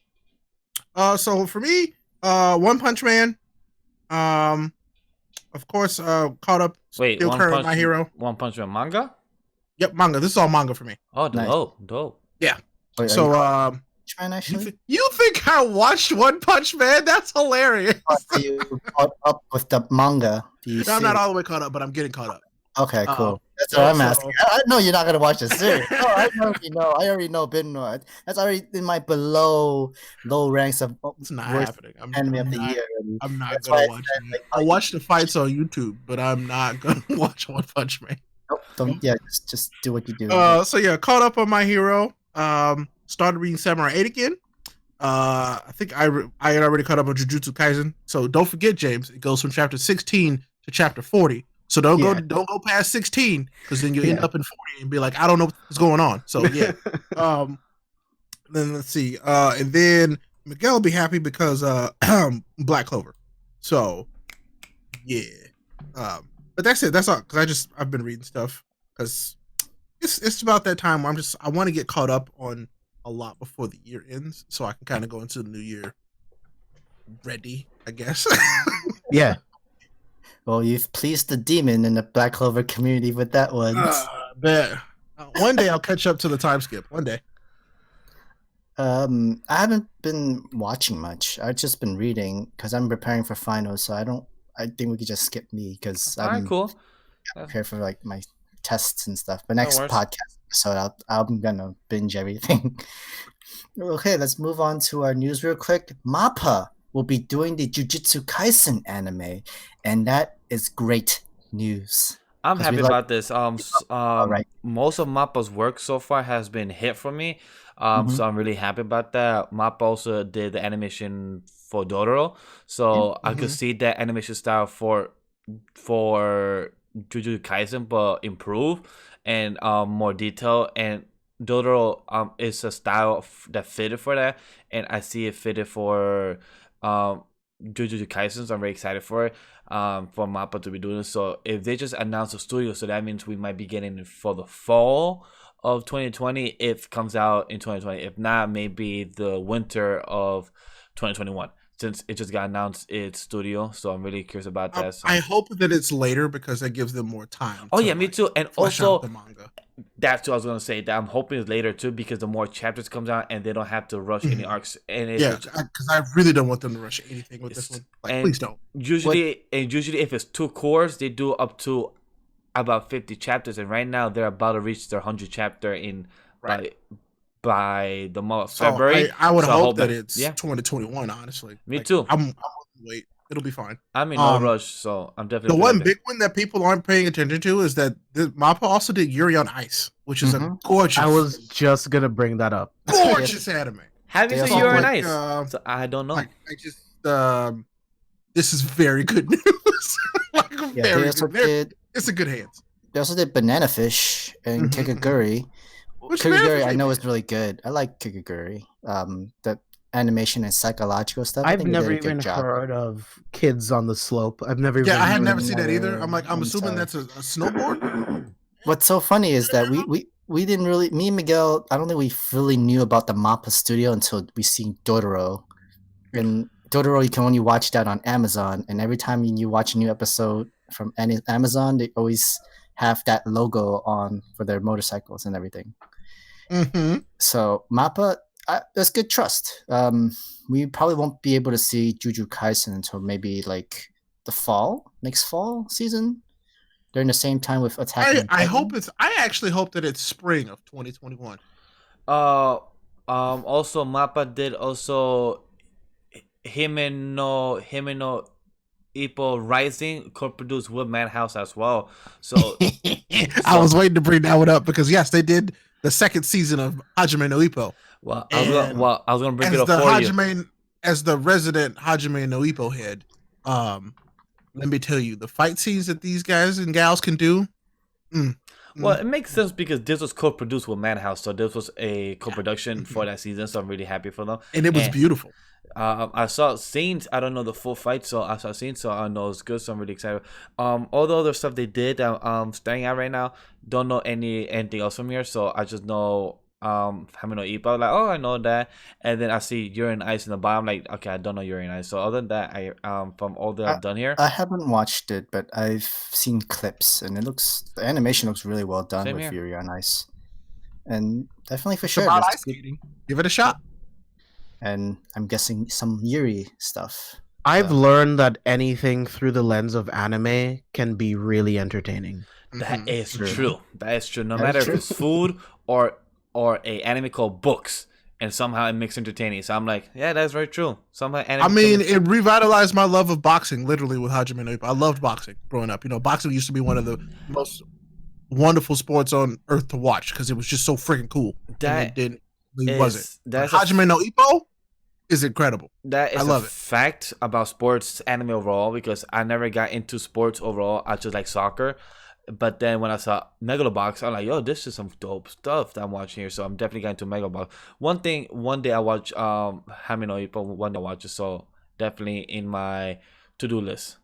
So for me, One Punch Man. Of course, caught up. Wait, Still current with My Hero. One Punch Man manga? Yep, manga. This is all manga for me. Oh, Nice. dope. Wait, are So, you Punchman, you, actually? you think I watched One Punch Man? That's hilarious. Are you caught up with the manga? No, I'm not all the way caught up, but I'm getting caught up. Okay, cool. Uh-oh. That's what I'm So- asking. I know you're not gonna watch the series. No, I already know. That's already in my low ranks of It's not worst happening. anime of I'm the not, year. already. I'm not That's why gonna I watch said, it. like, I'll watch the fights on YouTube, but I'm not gonna watch One Punch Man. Nope, don't. Yeah, just do what you do. So yeah, caught up on My Hero. Started reading Samurai 8 again. I think I had already caught up on Jujutsu Kaisen. So don't forget, James, it goes from chapter 16 to chapter 40. So don't go past 16, because then you end up in 40 and be like, I don't know what's going on. So yeah. Then let's see. And then Miguel will be happy because Black Clover. So yeah. But that's it. That's all. Because I've been reading stuff because it's about that time where I want to get caught up on a lot before the year ends, so I can kind of go into the new year ready, I guess. Yeah. Well, you've pleased the demon in the Black Clover community with that one. But one day I'll catch up to the time skip. One day. I haven't been watching much. I've just been reading because I'm preparing for finals. So I think we could just skip me because All right, I'm cool. prepared for like my tests and stuff. But next worries. podcast episode, I'm gonna binge everything. Okay, let's move on to our news real quick. MAPPA will be doing the Jujutsu Kaisen anime, and that is great news. I'm 'Cause happy we like- about this. right. Most of MAPPA's work so far has been hit for me. Mhm. So I'm really happy about that. MAPPA also did the animation for Dororo, so I could Mhm. see that animation style for Jujutsu Kaisen, but improve and more detail. And Dororo is a style that fitted for that, and I see it fitted for Jujutsu Kaisen. So I'm very excited for it. For MAPPA to be doing this. So if they just announce a studio, so that means we might be getting it for the fall of 2020 if it comes out in 2020. If not, maybe the winter of 2021. since it just got announced its studio. So I'm really curious about that. So. I hope that it's later because that gives them more time. Oh yeah, me too. And also the manga. That's what I was gonna say. That I'm hoping it's later too, because the more chapters comes out and they don't have to rush any arcs. And because I really don't want them to rush anything with this one. Like, please don't. Usually if it's 2 cores, they do up to about 50 chapters, and right now they're about to reach their 100 chapter in by the month of February. I would hope that it's 2021. Honestly, me too. I'm willing to wait. It'll be fine. I'm in no rush, so I'm definitely. The one big one that people aren't paying attention to is that MAPPA also did Yuri on Ice, which is a gorgeous. I was just gonna bring that up. Gorgeous anime. Have you seen Yuri on Ice? So I don't know. I just this is very good news. It's a good hands. They also did Banana Fish and Kikaguri. Kikaguri, I know, is really good. I like Kikaguri. The animation and psychological stuff. I've never even heard of Kids on the Slope. I've never. Yeah, I had never seen that either. I'm assuming that's a snowboard. What's so funny is that we didn't really. Me and Miguel, I don't think we really knew about the MAPPA studio until we seen Dotoro. And Dotoro, you can only watch that on Amazon. And every time you watch a new episode from Amazon, they always have that logo on for their motorcycles and everything. So MAPPA. There's good trust. We probably won't be able to see Jujutsu Kaisen until maybe like the next fall season, during the same time with Attack. I actually hope that it's spring of 2021. Also MAPPA did also Hime no Ippo Rising, co-produced with Madhouse as well. So I was waiting to bring that one up because yes, they did the second season of Hajime no Ippo. Well, I was gonna bring it up for you. As the resident Hajime no Ippo head, let me tell you, the fight scenes that these guys and gals can do. Well, it makes sense because this was co-produced with Madhouse, so this was a co-production for that season. So I'm really happy for them, and it was beautiful. I saw scenes. I don't know the full fight, so I saw scenes, so I know it's good. So I'm really excited. All the other stuff they did, staring at right now, don't know anything else from here. So I just know Hame no Ippo, like, oh, I know that, and then I see Yuri on Ice in the bottom, like, okay, I don't know Yuri on Ice. So other than that, I from all that I've done here, I haven't watched it, but I've seen clips, and the animation looks really well done. Same with here. Yuri on Ice, and definitely for sure, ice skating. Give it a shot. And I'm guessing some Yuri stuff. I've learned that anything through the lens of anime can be really entertaining. That is true. That is true. No matter if it's food or a anime called books, and somehow it makes entertaining. So I'm like, yeah, that's very true. Somehow anime. It revitalized my love of boxing, literally, with Hajime no Ippo. I loved boxing growing up. You know, boxing used to be one of the most wonderful sports on earth to watch because it was just so freaking cool. Hajime no Ippo is incredible. That is a fact about sports anime overall, because I never got into sports overall. I just like soccer. But then when I saw Megalobox, I'm like, yo, this is some dope stuff that I'm watching here. So I'm definitely getting to Megalobox. One day I watch Hame no Ippo, one day I watch it. So definitely in my to-do list.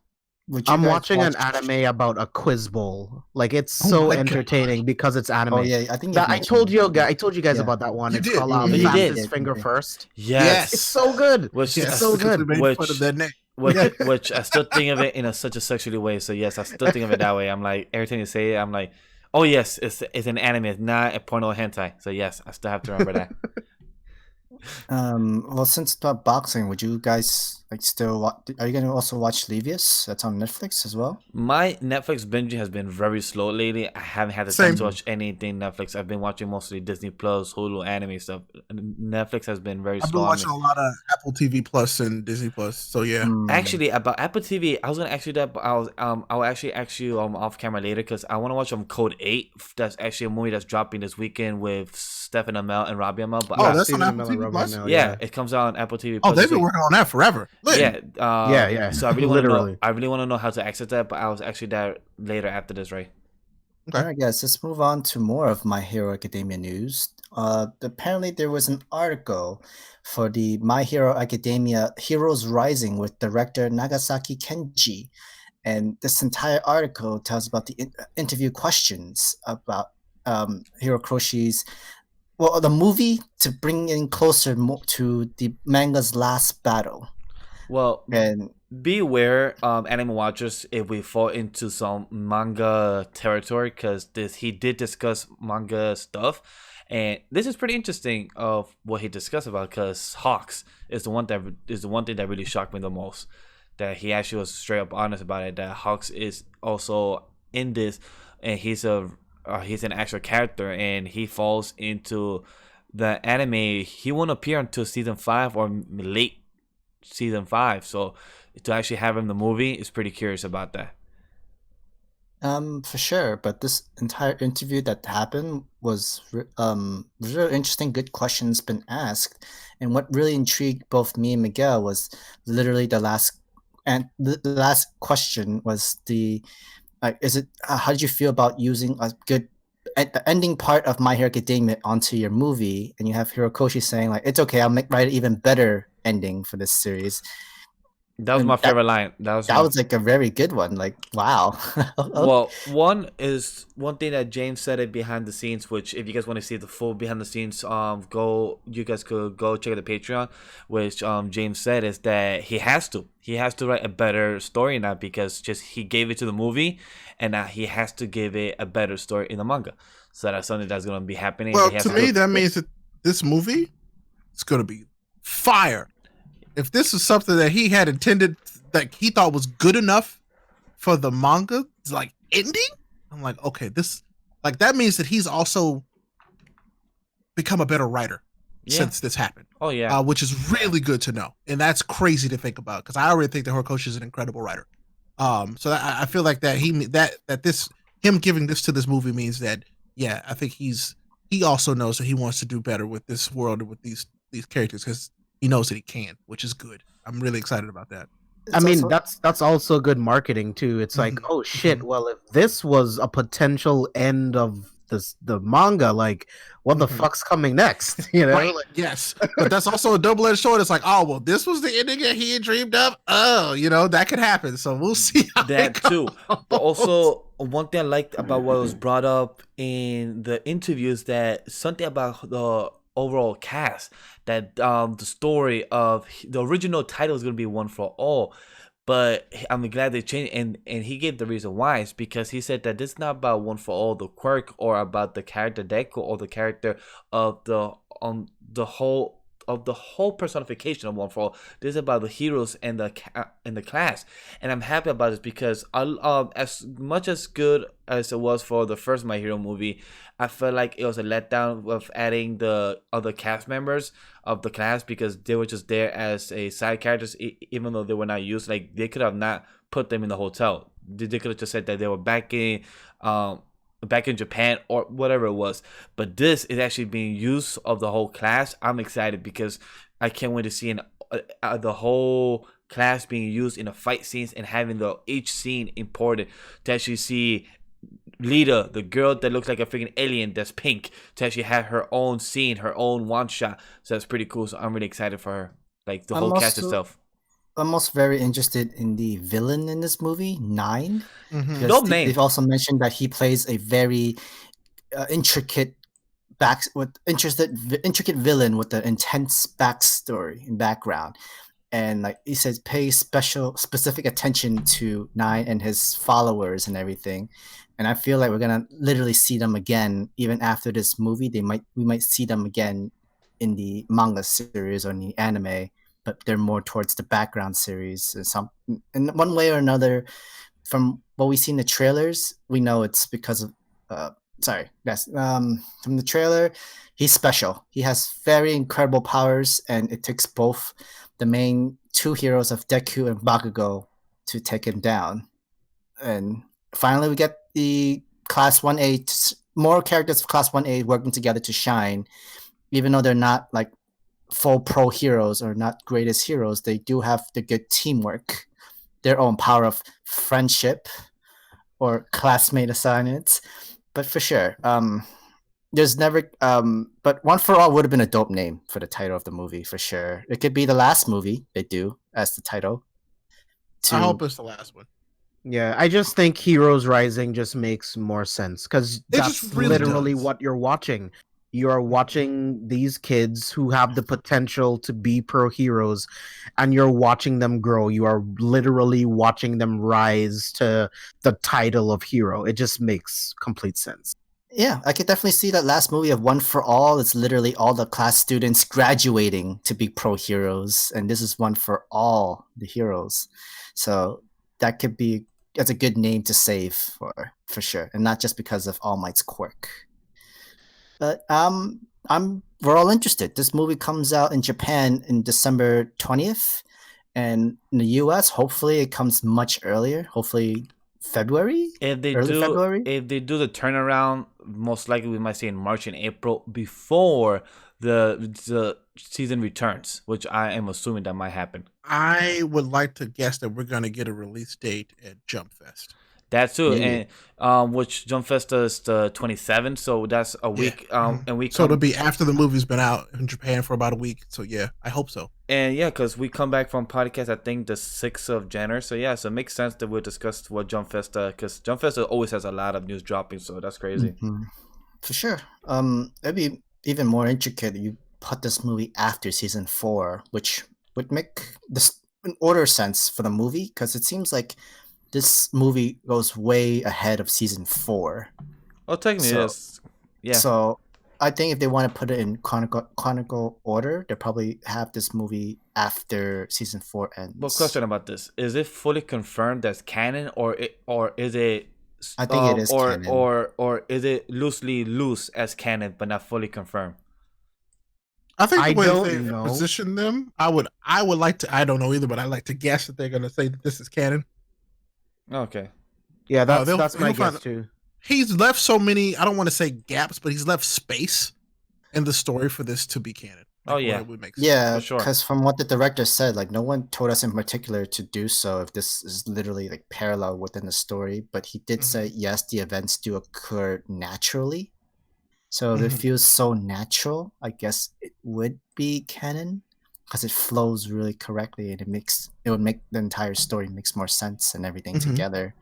I'm watching an anime about a quiz bowl. Like, it's so entertaining because it's anime. Oh yeah, I think I told you guys about that one. It's called Fastest Finger First. Yes, it's so good. Which it's so good. Which I still think of it in such a sexually way. So yes, I still think of it that way. I'm like, every time you say it, I'm like, oh yes, it's an anime, it's not a porno hentai. So yes, I still have to remember that. Well, since it's about boxing, would you guys are you gonna also watch Levius? That's on Netflix as well. My Netflix binging has been very slow lately. I haven't had the time to watch anything Netflix. I've been watching mostly Disney Plus, Hulu, anime stuff. Netflix has been very slow. I've been watching a lot of Apple TV Plus and Disney Plus. So yeah. Actually, about Apple TV, I was gonna ask you that, but I'll actually ask you off camera later, because I want to watch Code 8. That's actually a movie that's dropping this weekend with Stephen Amell and Robbie Amell. But that's on Apple TV Plus. Yeah, it comes out on Apple TV Plus. Oh, they've been working on that forever. Yeah, yeah. So I really want to know. I really want to know how to access that, but I was actually there later after this, right? Okay. All right, guys. Let's move on to more of My Hero Academia news. Apparently, there was an article for the My Hero Academia Heroes Rising with director Nagasaki Kenji, and this entire article tells about the interview questions about Hirokoshi's. Well, the movie to bring in closer to the manga's last battle. Well, And be aware, anime watchers, if we fall into some manga territory, because he did discuss manga stuff, and this is pretty interesting of what he discussed about. Because Hawks is the one thing that really shocked me the most. That he actually was straight up honest about it. That Hawks is also in this, and he's an actual character, and he falls into the anime. He won't appear until season 5 or late season 5. So to actually have him in the movie is pretty curious about that. For sure, but this entire interview that happened was really interesting. Good questions been asked, and what really intrigued both me and Miguel was literally the last question was how did you feel about using a good the ending part of My Hero Academia onto your movie, and you have Hirokoshi saying like, "It's okay, write an even better ending for this series." That was my favorite line. That was like a very good one. Like, wow. Well, one thing that James said it behind the scenes, which if you guys want to see the full behind the scenes, you guys could go check out the Patreon, which James said is that he has to write a better story now, because just he gave it to the movie, and now he has to give it a better story in the manga. So that's something that's going to be happening. Well, to me, that means that this movie is going to be fire. If this is something that he had intended, that he thought was good enough for the manga, like ending, I'm like, okay, that means that he's also become a better writer since this happened. Oh yeah, which is really good to know, and that's crazy to think about, because I already think that Horikoshi is an incredible writer. So I feel like that him giving this to this movie means that I think he also knows that he wants to do better with this world and with these characters, because he knows that he can, which is good. I'm really excited about that. That's also good marketing too. It's like, oh shit, well, if this was a potential end of the manga, like, what the fuck's coming next? You know? Right. Yes. But that's also a double-edged sword. It's like, oh, well, this was the ending that he had dreamed of. Oh, that could happen. So we'll see how that too. But also, one thing I liked about what was brought up in the interviews, that something about the overall cast, that the story of the original title is going to be One for All, but I'm glad they changed, and he gave the reason why. It's because he said that this is not about One for All, the quirk, or about the character Deku, or the character of the whole personification of One for All. This is about the heroes and the class, and I'm happy about this, because as much as good as it was for the first My Hero movie, I felt like it was a letdown of adding the other cast members of the class, because they were just there as a side characters, even though they were not used. Like, they could have not put them in the hotel. They could have just said that they were back in Japan or whatever it was. But this is actually being used of the whole class. I'm excited, because I can't wait to see the whole class being used in the fight scenes, and having each scene imported, to actually see Lita, the girl that looks like a freaking alien that's pink, to actually have her own scene, her own one shot. So that's pretty cool. So I'm really excited for her, like the whole cast itself. I'm also very interested in the villain in this movie, 9. Dope name. They've also mentioned that he plays a very intricate villain with an intense backstory and background. And like he says, pay specific attention to 9 and his followers and everything. And I feel like we're gonna literally see them again, even after this movie. We might see them again in the manga series or in the anime, but they're more towards the background series. In one way or another, from what we see in the trailers, we know it's because of from the trailer, he's special. He has very incredible powers, and it takes both the main 2 heroes of Deku and Bakugo to take him down. And finally, we get the Class 1A, more characters of Class 1A working together to shine. Even though they're not like full pro heroes or not greatest heroes, they do have the good teamwork, their own power of friendship or classmate assignments. But for sure, there's never but One for All would have been a dope name for the title of the movie, for sure. It could be the last movie they do as the title. I hope it's the last one. Yeah, I just think Heroes Rising just makes more sense, because that's really literally what you're watching. You are watching these kids who have the potential to be pro heroes, and you're watching them grow. You are literally watching them rise to the title of hero. It just makes complete sense. Yeah, I could definitely see that last movie of One for All. It's literally all the class students graduating to be pro heroes, and this is One for All the heroes. So that could be that's a good name to save for sure, and not just because of All Might's quirk. But we're all interested. This movie comes out in Japan in December 20th, and in the US, hopefully it comes much earlier. Hopefully February. If they February? if they do the turnaround, most likely we might see in March and April before the season returns, which I am assuming that might happen. I would like to guess that we're gonna get a release date at Jump Fest. That too, and which Jump Fest is the 27th, so that's a week. And we so it'll be after the movie's been out in Japan for about a week. So yeah, I hope so. And yeah, because we come back from podcast, I think the 6th of January. So yeah, so it makes sense that we'll discuss what Jump Fest, because Jump Fest always has a lot of news dropping, so that's crazy. Mm-hmm. For sure. It'd be even more intricate. You put this movie after season 4, which would make this an order sense for the movie, because it seems like this movie goes way ahead of season 4. Well, technically, yes. Yeah. So I think if they want to put it in chronicle order, they'll probably have this movie after season 4 ends. Well, question about this: is it fully confirmed as canon, or is it? I think it is canon. Or is it loose as canon, but not fully confirmed? I think the way they position them, I would like to. I don't know either, but I like to guess that they're going to say that this is canon. Okay. Yeah, that's my guess too. He's left so many, I don't want to say gaps, but he's left space in the story for this to be canon. It would make sense. Yeah, because from what the director said, like no one told us in particular to do so if this is literally like parallel within the story, but he did say yes, the events do occur naturally. So if it feels so natural, I guess it would be canon, because it flows really correctly and it would make the entire story makes more sense and everything together.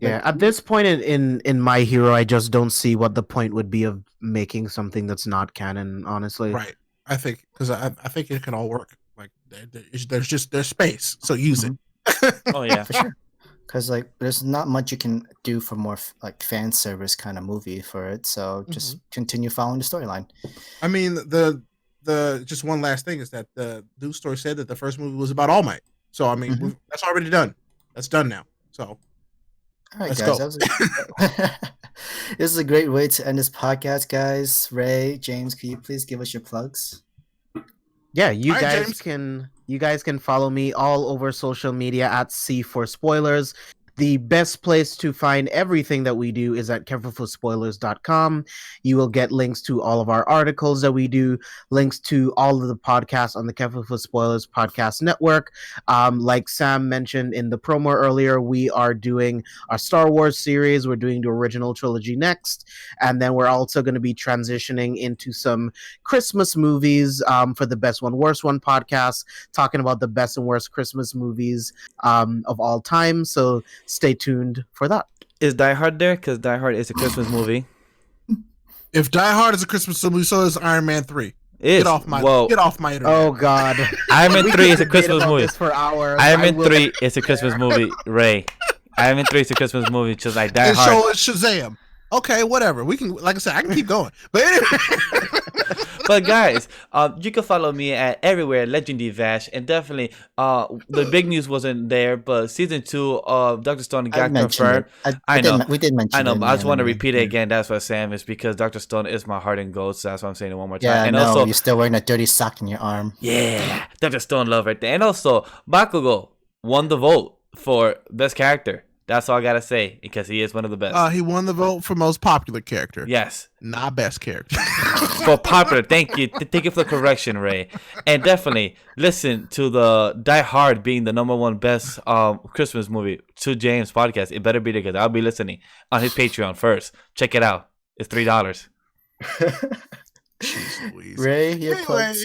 Yeah, at this point in My Hero, I just don't see what the point would be of making something that's not canon, honestly. Right. I think because I think it can all work. Like there's space, so use it. Oh yeah, for sure. Because like there's not much you can do for more like fan service kind of movie for it. So just continue following the storyline. I mean the just one last thing is that the news story said that the first movie was about All Might. So I mean that's already done. That's done now. So all right, guys. This is a great way to end this podcast, guys. Ray, James, can you please give us your plugs? Yeah, you guys can follow me all over social media at C4Spoilers. The best place to find everything that we do is at carefulforspoilers.com. You will get links to all of our articles that we do, links to all of the podcasts on the Careful for Spoilers podcast network. Like Sam mentioned in the promo earlier, we are doing our Star Wars series. We're doing the original trilogy next. And then we're also going to be transitioning into some Christmas movies for the Best One, Worst One podcast, talking about the best and worst Christmas movies of all time. So stay tuned for that. Is Die Hard there? Because Die Hard is a Christmas movie. If Die Hard is a Christmas movie, so is Iron Man 3. Get off my internet. Oh God. Iron Man 3 is a Christmas movie. For hours. Iron Man 3 is a Christmas movie, Ray. Iron Man 3 is a Christmas movie, just like Die Hard. So is Shazam. Okay, whatever. We can, like I said, I can keep going. But anyway. But guys, you can follow me at everywhere, Legendary Vash, and definitely, the big news wasn't there, but season 2 of Dr.Stone got confirmed. I know we did mention. I know, but I just want to repeat it again. That's what Sam is, because Dr. Stone is my heart and gold. So that's why I'm saying it one more time. Yeah, and no, also, you're still wearing a dirty sock in your arm. Yeah, Dr. Stone love right there. And also, Bakugo won the vote for best character. That's all I gotta say, because he is one of the best. He won the vote for most popular character. Yes. Not best character. For popular. Thank you. Thank you for the correction, Ray. And definitely listen to the Die Hard being the #1 best Christmas movie to James podcast. It better be there, because I'll be listening on his Patreon first. Check it out. It's $3. Ray, your plugs.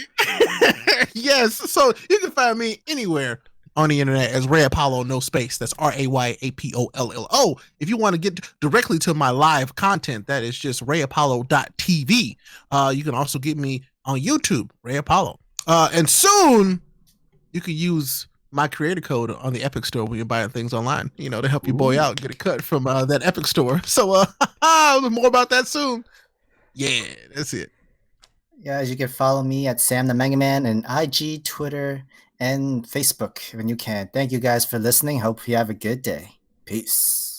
Yes. So you can find me anywhere on the internet as Rayapollo, no space. That's Rayapollo. If you want to get directly to my live content, that is just rayapollo.tv. You can also get me on YouTube, Rayapollo. And soon you can use my creator code on the Epic Store when you're buying things online, to help your boy out, get a cut from that Epic Store. So more about that soon. Yeah, that's it. Guys, you can follow me at Sam the Mega Man and IG, Twitter, and Facebook when you can. Thank you guys for listening. Hope you have a good day. Peace.